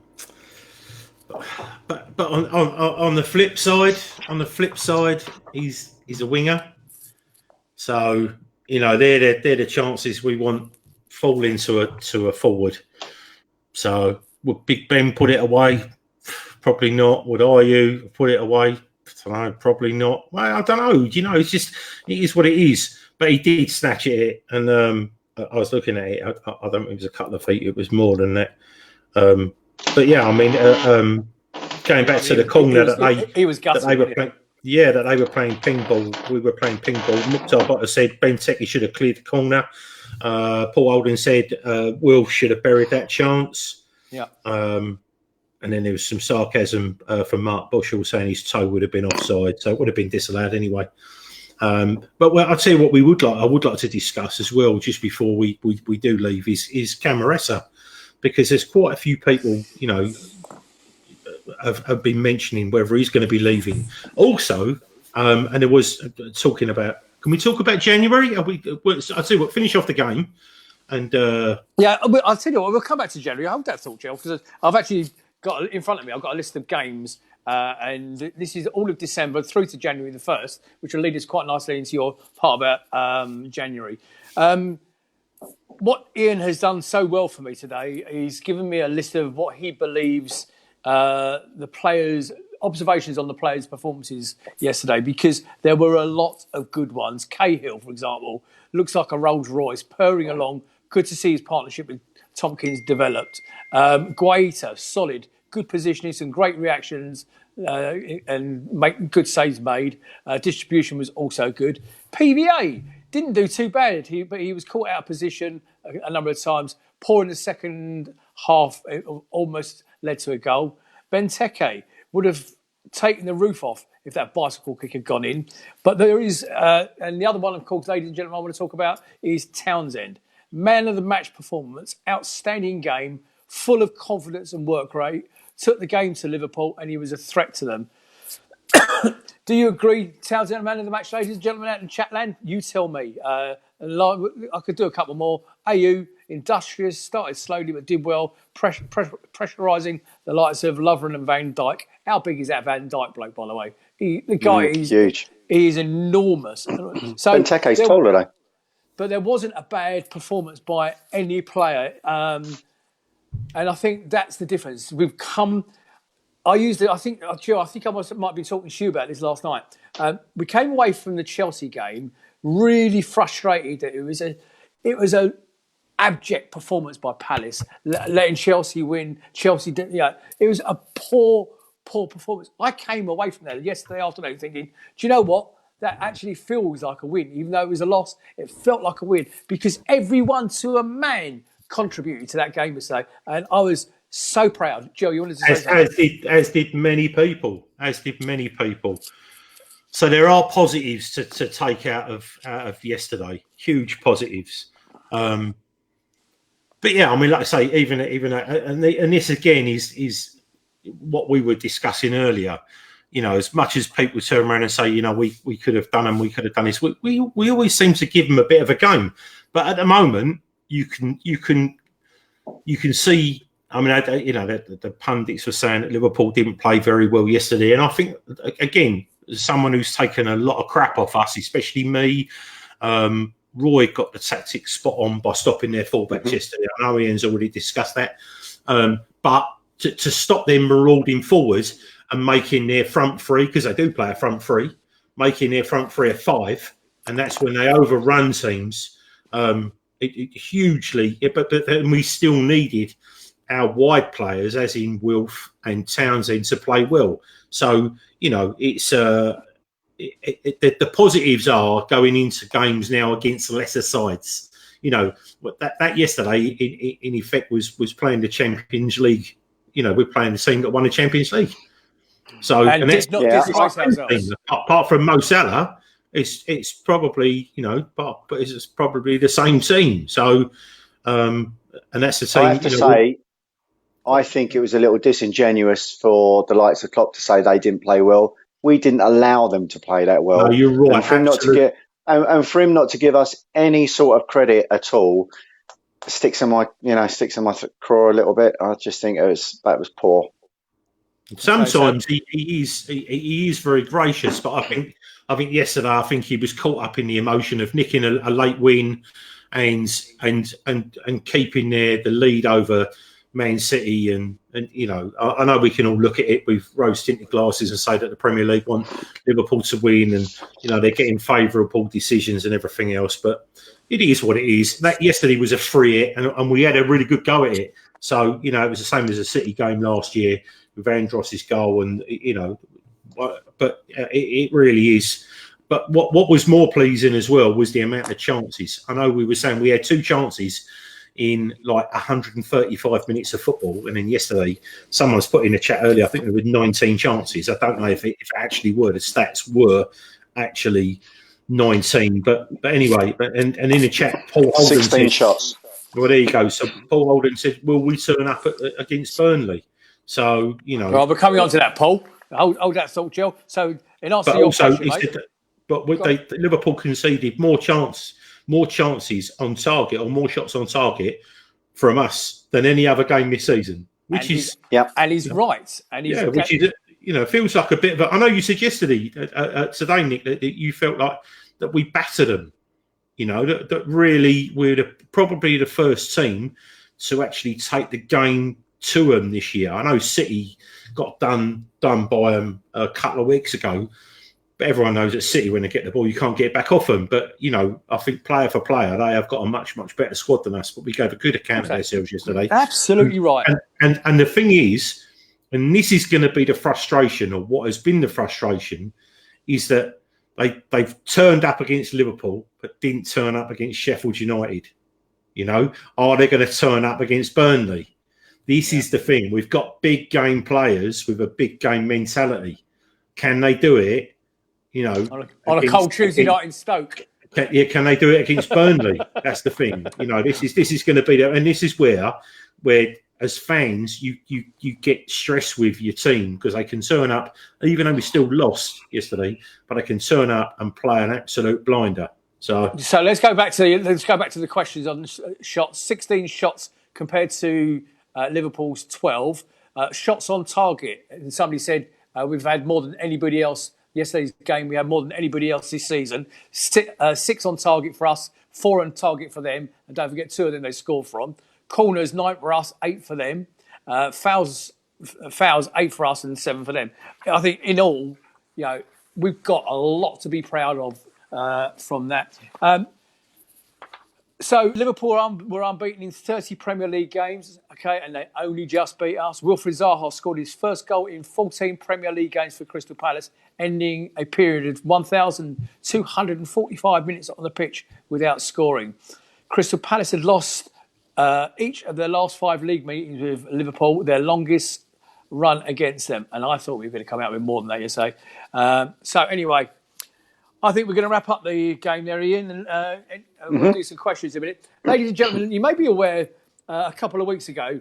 on the flip side, he's a winger. So they're the chances we want fall into a forward. So would Big Ben put it away? Probably not. Would Ayew put it away? I don't know. Probably not. Well, I don't know. It's just, it is what it is. but he did snatch it, and I was looking at it. I don't think it was a couple of feet; it was more than that. But yeah, I mean, going back to the corner that they were playing. Yeah, that they were playing ping-pong. We were playing ping-pong. Mukhtar Botta said Benteke should have cleared the corner. Paul Holden said Will should have buried that chance. Yeah. And then there was some sarcasm from Mark Bushell saying his toe would have been offside, so it would have been disallowed anyway. But I'll tell you what I would like to discuss as well, just before we do leave, is Camarasa, because there's quite a few people, you know, have been mentioning whether he's going to be leaving. Also, and there was talking about. Can we talk about January? I'll tell you what. Finish off the game, and yeah, I'll tell you what. We'll come back to January. I hold that thought, Jel, because I've actually got in front of me. I've got a list of games, and this is all of December through to January the 1st, which will lead us quite nicely into your part about January. What Ian has done so well for me today is given me a list of what he believes. The players' observations on the players' performances yesterday, because there were a lot of good ones. Cahill, for example, looks like a Rolls Royce, purring along. Good to see his partnership with Tomkins developed. Guaita, solid, good positioning, some great reactions, and good saves made. Distribution was also good. PVA didn't do too bad, but he was caught out of position a number of times. Poor in the second half, it almost led to a goal. Benteke would have taken the roof off if that bicycle kick had gone in. But there is, and the other one, of course, ladies and gentlemen, I want to talk about is Townsend. Man of the match performance, outstanding game, full of confidence and work rate, took the game to Liverpool, and he was a threat to them. Do you agree, Townsend, man of the match, ladies and gentlemen, out in Chatland? You tell me. I could do a couple more. Ayew, industrious, started slowly but did well, pressurising the likes of Lovren and Van Dijk. How big is that Van Dijk bloke, by the way? The guy is huge. He is enormous. So Benteke's taller, though. But there wasn't a bad performance by any player. And I think that's the difference. We've come... I think I might be talking to you about this last night. We came away from the Chelsea game really frustrated that it was a abject performance by Palace, letting Chelsea win. Chelsea didn't. Yeah, it was a poor performance. I came away from that yesterday afternoon thinking, do you know what? That actually feels like a win, even though it was a loss. It felt like a win because everyone to a man contributed to that game yesterday, and I was so proud. Joe, you wanted to say something? As did many people. So there are positives to take out of yesterday. Huge positives. But yeah, I mean, like I say, even and this again is what we were discussing earlier. You know, as much as people turn around and say, you know, we could have done and we could have done this, we always seem to give them a bit of a game. But at the moment, you can see. I mean, you know, the pundits were saying that Liverpool didn't play very well yesterday, and I think again, as someone who's taken a lot of crap off us, especially me. Roy got the tactics spot on by stopping their fullbacks yesterday. I know Ian's already discussed that, but to stop them marauding forwards and making their front three, because they do play a front three, making their front three a 5, and that's when they overrun teams hugely. But we still needed our wide players, as in Wilf and Townsend, to play well. So, you know, it's the positives are going into games now against lesser sides. You know, that yesterday, in effect, was playing the Champions League. You know, we're playing the team that won the Champions League. So, and that's not apart from Mo Salah, it's probably, you know, but it's probably the same team. So, and that's the team. I have to say, I think it was a little disingenuous for the likes of Klopp to say they didn't play well. We didn't allow them to play that well. No, you're right. And for him not to give us any sort of credit at all sticks in my craw a little bit. I just think that was poor. Sometimes he is very gracious, but I think yesterday I think he was caught up in the emotion of nicking a late win and keeping the lead over Man City, and I know we can all look at it with rose-tinted glasses and say that the Premier League want Liverpool to win, and they're getting favourable decisions and everything else. But it is what it is. That yesterday was a free hit, and we had a really good go at it. So it was the same as the City game last year with Andros' goal, and but it really is. But what was more pleasing as well was the amount of chances. I know we were saying we had 2 chances in like 135 minutes of football, and then yesterday someone's put in a chat earlier, I think there were 19 chances. I don't know if it actually were, the stats were actually 19, but anyway, and in the chat, Paul Holden 16 shots. Well, there you go. So Paul Holden said, "Will we turn up against Burnley?" So Well, we're coming on to that, Paul. Hold that thought, Jill. So in answer to your question, he said that, but Liverpool conceded more chances on target, or more shots on target from us than any other game this season, which is right. And he's which is feels like a bit of a. I know you said yesterday, today, Nick, that you felt like that we battered them. That really we're probably the first team to actually take the game to them this year. I know City got done by them a couple of weeks ago, but everyone knows at City, when they get the ball, you can't get back off them. But, I think player for player, they have got a much, much better squad than us, but we gave a good account of ourselves yesterday. Absolutely right. And the thing is, and this is going to be the frustration, or what has been the frustration, is that they've turned up against Liverpool, but didn't turn up against Sheffield United. Are they going to turn up against Burnley? This is the thing. We've got big game players with a big game mentality. Can they do it? On a cold Tuesday night in Stoke. Can they do it against Burnley? That's the thing. This is going to be and this is where as fans, you get stressed with your team, because they can turn up, even though we still lost yesterday, but they can turn up and play an absolute blinder. So let's go back to the questions on shots. 16 shots compared to Liverpool's 12 shots on target. And somebody said we've had more than anybody else. Yesterday's game, we had more than anybody else this season. 6 on target for us, 4 on target for them, and don't forget 2 of them they scored from. Corners 9 for us, 8 for them. Fouls 8 for us and 7 for them. I think in all, we've got a lot to be proud of from that. So Liverpool were unbeaten in 30 Premier League games, okay, and they only just beat us. Wilfried Zaha scored his first goal in 14 Premier League games for Crystal Palace, ending a period of 1,245 minutes on the pitch without scoring. Crystal Palace had lost each of their last 5 league meetings with Liverpool, their longest run against them. And I thought we were going to come out with more than that, you say. So anyway, I think we're going to wrap up the game there, Ian, and we'll do some questions in a minute. Ladies and gentlemen, you may be aware a couple of weeks ago,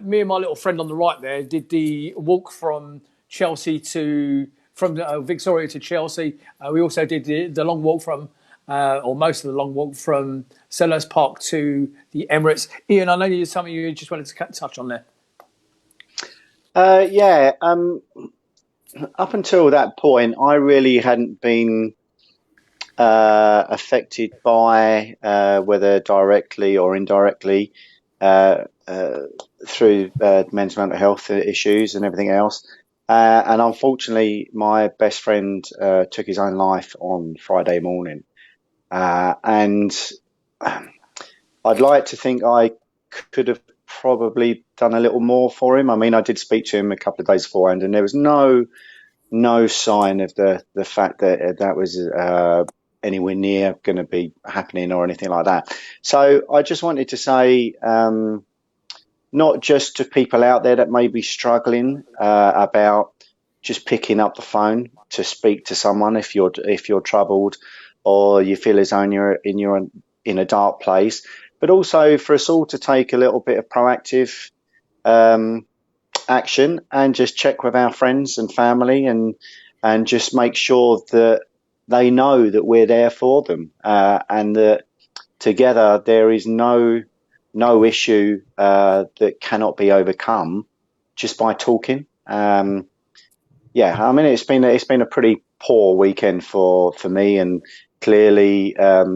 me and my little friend on the right there did the walk from Victoria to Chelsea. We also did the long walk or most of the long walk from Selhurst Park to the Emirates. Ian, I know there's something you just wanted to touch on there. Up until that point, I really hadn't been affected by whether directly or indirectly through men's mental health issues and everything else. And unfortunately, my best friend took his own life on Friday morning. And I'd like to think I could have probably done a little more for him. I mean, I did speak to him a couple of days beforehand, and there was no sign of the fact that was anywhere near going to be happening or anything like that. So I just wanted to say, not just to people out there that may be struggling about just picking up the phone to speak to someone if you're troubled or you feel as though you're in a dark place, but also for us all to take a little bit of proactive action and just check with our friends and family and just make sure that they know that we're there for them and that together there is no issue that cannot be overcome just by talking. I mean, it's been a pretty poor weekend for me and clearly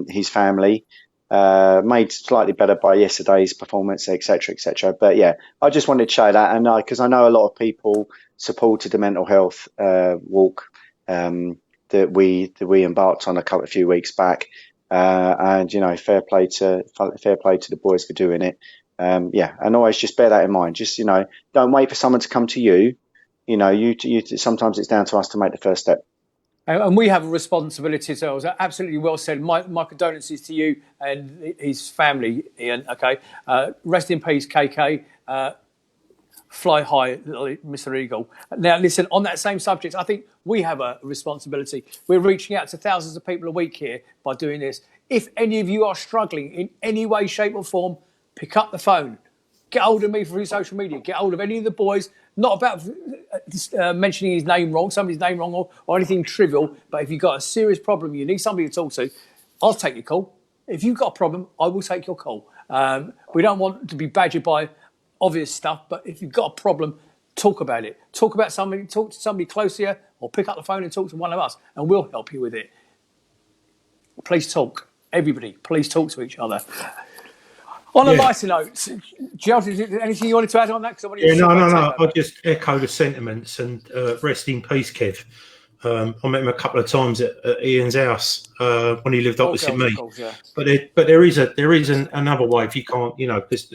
his family. made slightly better by yesterday's performance, etc., etc. But yeah, I just wanted to show that, and because I know a lot of people supported the mental health walk that we embarked on a few weeks back, and fair play to the boys for doing it. And always just bear that in mind. Just don't wait for someone to come to you. Sometimes it's down to us to make the first step. And we have a responsibility as well. It was absolutely well said. My condolences to you and his family, Ian. Okay, rest in peace, KK. Fly high, Mr. Eagle. Now, listen, on that same subject, I think we have a responsibility. We're reaching out to thousands of people a week here by doing this. If any of you are struggling in any way, shape or form, pick up the phone. Get hold of me through social media. Get hold of any of the boys. Not about mentioning his name wrong, somebody's name wrong or anything trivial, but if you've got a serious problem, you need somebody to talk to, I'll take your call. If you've got a problem, I will take your call. We don't want to be badgered by obvious stuff, but if you've got a problem, talk about it. Talk to somebody close to you, or pick up the phone and talk to one of us, and we'll help you with it. Please talk. Everybody, please talk to each other. On a lighter note, Jel, anything you wanted to add on that? No. I'll just echo the sentiments and rest in peace, Kev. I met him a couple of times at Ian's house when he lived opposite me. Course, yeah. But there is another way if you can't, because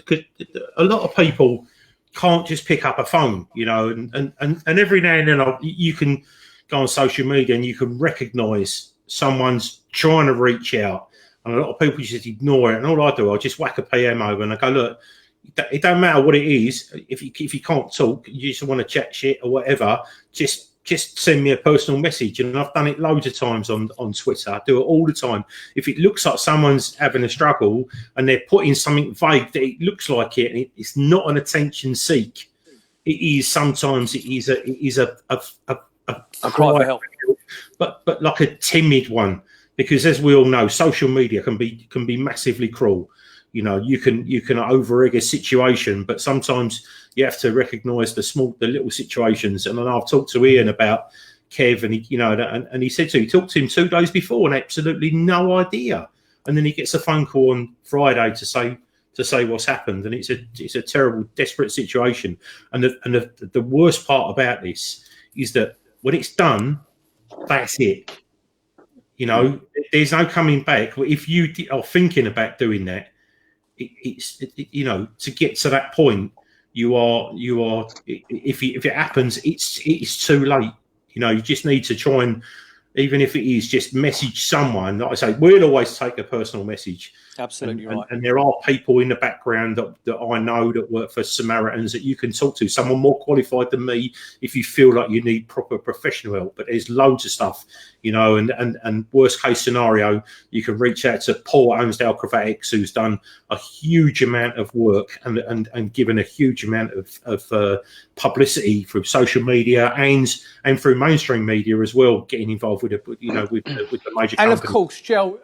a lot of people can't just pick up a phone, and every now and then you can go on social media and you can recognise someone's trying to reach out. And a lot of people just ignore it. And all I do, I'll just whack a PM over and I go, look, it don't matter what it is. If you can't talk, you just want to chat shit or whatever, just send me a personal message. And I've done it loads of times on Twitter. I do it all the time. If it looks like someone's having a struggle and they're putting something vague that it looks like it, and it's not an attention seek. It is sometimes a cry for help, but like a timid one. Because as we all know, social media can be massively cruel. You can over-egg a situation, but sometimes you have to recognise the little situations. And I've talked to Ian about Kev, and he said he talked to him 2 days before and absolutely no idea. And then he gets a phone call on Friday to say what's happened, and it's a terrible, desperate situation. And the worst part about this is that when it's done, that's it. There's no coming back. If you are thinking about doing that, to get to that point, you are. If it happens, it's too late. You just need to try and, even if it is just message someone. Like I say, we'll always take a personal message. Absolutely right. And there are people in the background that I know that work for Samaritans that you can talk to, someone more qualified than me if you feel like you need proper professional help. But there's loads of stuff, and worst case scenario, you can reach out to Paul at Holmesdale Cravatics, who's done a huge amount of work and given a huge amount of publicity through social media and through mainstream media as well, getting involved with the major companies. And of course, Jel,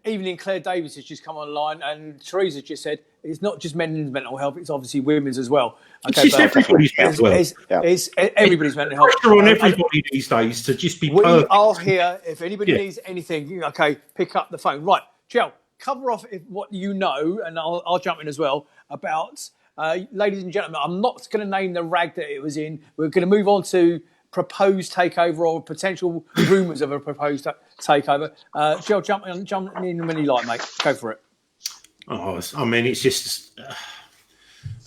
Evening Claire Davis has just come online, and Teresa just said it's not just men's mental health; it's obviously women's as well. Okay, it's everybody's as well. It's everybody's mental health. Pressure on everybody these days to just be perfect. We are here. If anybody needs anything, pick up the phone. Right, Jel, cover off what you know, and I'll jump in as well about. Ladies and gentlemen, I'm not going to name the rag that it was in. We're going to move on to proposed takeover or potential rumours of a proposed takeover. Jel, jump in when you like, mate. Go for it. Oh, I mean, it's just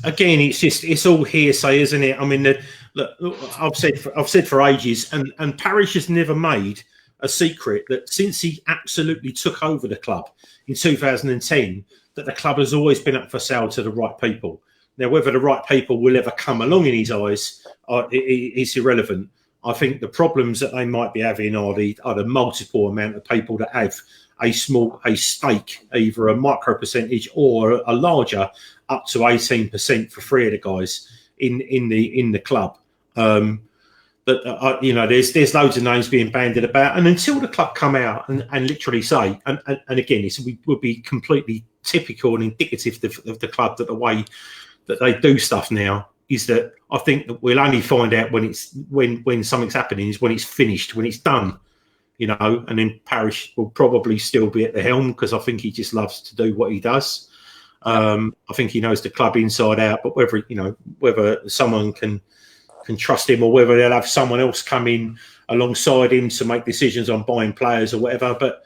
again, it's all hearsay, isn't it? I mean, look, I've said for ages, and Parish has never made a secret that since he absolutely took over the club in 2010, that the club has always been up for sale to the right people. Now, whether the right people will ever come along in his eyes is irrelevant. I think the problems that they might be having are the multiple amount of people that have a stake, either a micro percentage or a larger, up to 18% for 3 of the guys in the club. There's loads of names being bandied about, and until the club come out and literally say, and again, this would be completely typical and indicative of the club, that the way that they do stuff now is that I think that we'll only find out when something's happening is when it's finished, when it's done. you know, and then Parish will probably still be at the helm because I think he just loves to do what he does. I think he knows the club inside out, but whether someone can trust him or whether they'll have someone else come in alongside him to make decisions on buying players or whatever. But,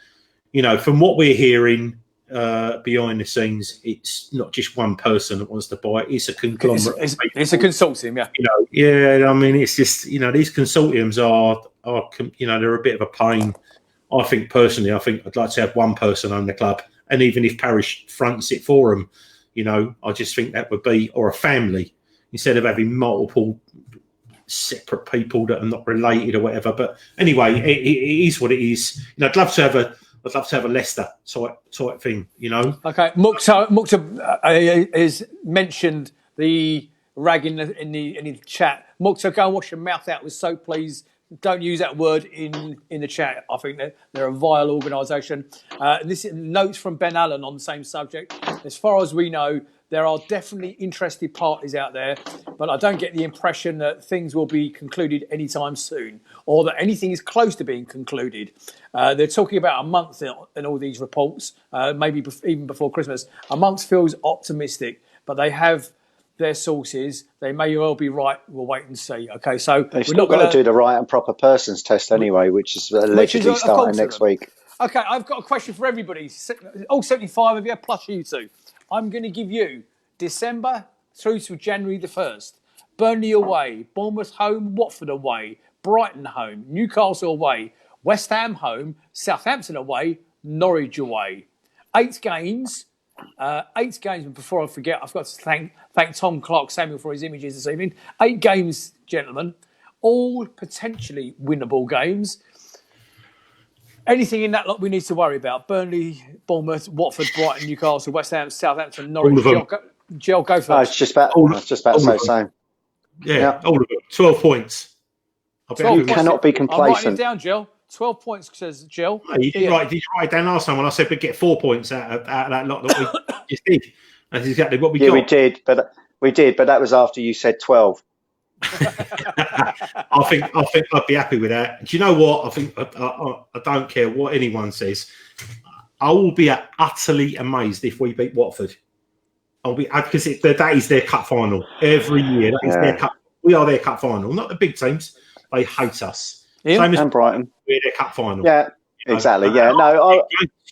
you know, from what we're hearing behind the scenes, it's not just one person that wants to buy it. It's a conglomerate. It's a consortium, yeah. You know, yeah, I mean, it's just, you know, these consortiums are, you know, they're a bit of a pain. I think personally, I'd like to have one person own the club. And even if Parish fronts it for them, you know, I just think that would be, or a family, instead of having multiple separate people that are not related or whatever. But anyway, it is what it is. You know, I'd love to have a Leicester type thing, you know. Okay, Mukta has mentioned the rag in the chat. Mukta, go and wash your mouth out with soap, please. Don't use that word in the chat. I think that they're a vile organisation. This is notes from Ben Allen on the same subject. As far as we know, there are definitely interested parties out there, but I don't get the impression that things will be concluded anytime soon or that anything is close to being concluded. They're talking about a month in all these reports, maybe even before Christmas. A month feels optimistic, but they have their sources. They may well be right. We'll wait and see. Okay, so they've still got to do the right and proper persons test anyway, which is allegedly starting next week. Okay, I've got a question for everybody. All 75 of you, plus you two. I'm going to give you December through to January the 1st. Burnley away, Bournemouth home, Watford away, Brighton home, Newcastle away, West Ham home, Southampton away, Norwich away. 8 games. 8 games, and before I forget, I've got to thank Tom Clark-Samuel for his images this evening. 8 games, gentlemen, all potentially winnable games. Anything in that lot we need to worry about? Burnley, Bournemouth, Watford, Brighton, Newcastle, West Ham, Southampton, Norwich. Jel, go first. I was just about to say the same. Yeah, all of them. 12 points. You cannot be I'm writing complacent. it down, Jel. 12 points, says Jel. No, did you write it down last time when I said we'd get 4 points out of that lot that we just did? That's exactly what we got. We did, but that was after you said 12. I think I'd be happy with that. Do you know what? I think I don't care what anyone says. I will be utterly amazed if we beat Watford. I'll be because that is their cup final every year. That is their cup. We are their cup final, not the big teams. They hate us. Ian? Same as Brighton. We're their cup final. Yeah, exactly.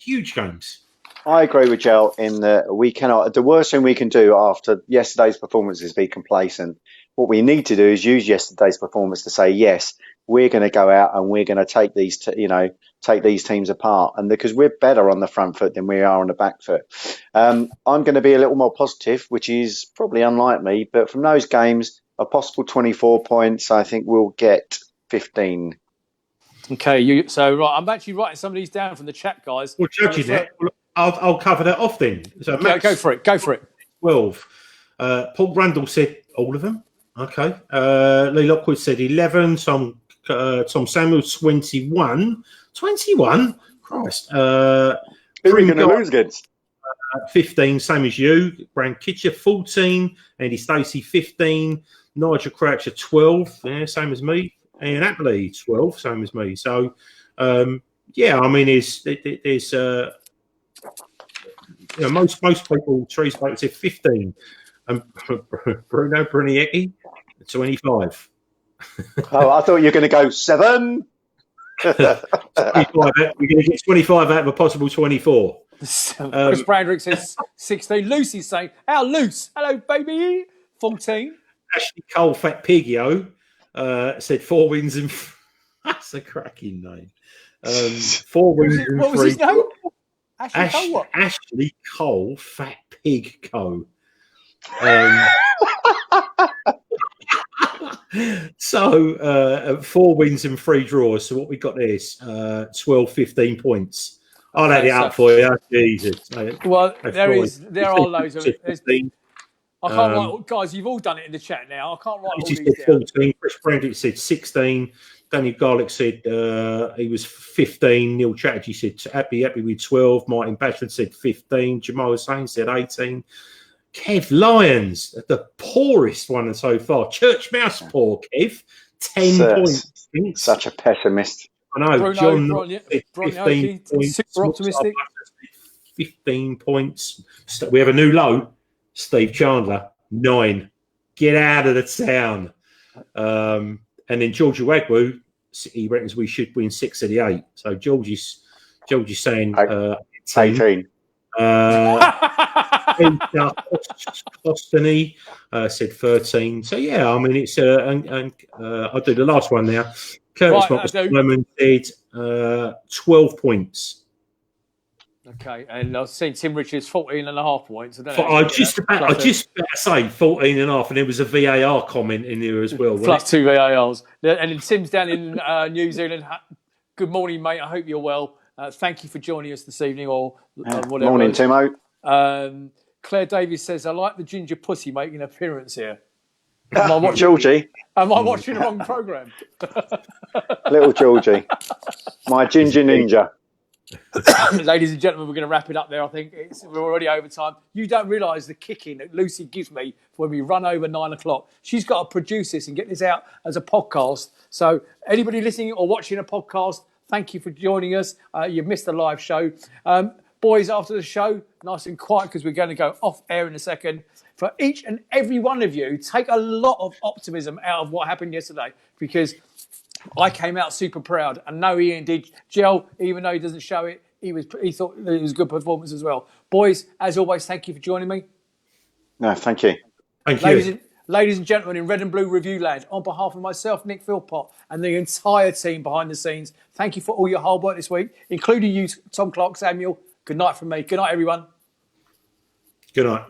Huge games. I agree with Jel in that we cannot. The worst thing we can do after yesterday's performance is be complacent. What we need to do is use yesterday's performance to say, yes, we're going to go out and we're going to take these, take these teams apart, and because we're better on the front foot than we are on the back foot. I'm going to be a little more positive, which is probably unlike me, but from those games, a possible 24 points, I think we'll get 15. Okay, right. I'm actually writing some of these down from the chat, guys. Well, judging that, I'll cover that off then. So go for it. 12. Paul Randall said all of them. Okay. Lee Lockwood said 11. Tom Samuel 21. 21? Christ. Who are we going to lose against? 15, same as you. Brand Kitcher 14. Andy Stacey 15. Nigel Croucher 12. Yeah, same as me. Ian Appley 12, same as me. So, yeah, I mean, there's most people, Therese Baker said 15. Bruno Bruniecki 25. Oh, I thought you were going to go 7. 25, we're going to get 25 out of a possible 24. Chris Brandrick says 16. Lucy's saying, how loose? Hello, baby. 14. Ashley Cole, Fat Pigio, said 4 wins and... That's a cracking name. 4 wins and 3... What was his name? Ashley Cole, Fat Pig Co. So 4 wins and 3 draws. So what we got there is 12, 15 points. I'll add it up for you. Jesus. Well, there are loads of it. I can't write, guys. You've all done it in the chat now. I can't write all these down. 14. Chris Brandon said 16. Daniel Garlick said he was 15. Neil Chatterjee said happy with 12. Martin Bashford said 15. Jamal Hussain said 18. Kev Lyons, the poorest one so far. Church Mouse poor, Kev. 10 points. Such a pessimist. I know. Bruno, John Bronny, 15 points. super optimistic. 15 points. We have a new low. Steve Chandler, 9. Get out of the town. And then Georgia Wagwu, he reckons we should win 6 of the 8. So George is saying 18. Costany said 13. So yeah, I mean it's I'll do the last one now. Curtis Moxman said 12 points. Okay, and I've seen Tim Richards 14.5 points. I just about to say 14.5, and there was a VAR comment in there as well. Plus 2 VARs. And then Tim's down in New Zealand. Good morning, mate. I hope you're well. Thank you for joining us this evening, or whatever. Morning, Timo. Claire Davies says, I like the ginger pussy making an appearance here. Georgie. Am I watching the wrong programme? Little Georgie. My ginger ninja. Ladies and gentlemen, we're going to wrap it up there. I think we're already over time. You don't realise the kicking that Lucy gives me when we run over 9 o'clock. She's got to produce this and get this out as a podcast. So anybody listening or watching a podcast, thank you for joining us. You've missed the live show. Boys, after the show, nice and quiet because we're going to go off air in a second. For each and every one of you, take a lot of optimism out of what happened yesterday, because I came out super proud. And no, Ian did. Jel, even though he doesn't show it, he thought it was a good performance as well. Boys, as always, thank you for joining me. No, thank you. Thank you. Ladies and gentlemen in Red and Blue Review Land, on behalf of myself, Nick Philpott, and the entire team behind the scenes, thank you for all your hard work this week, including you, Tom Clark, Samuel. Good night from me. Good night, everyone. Good night.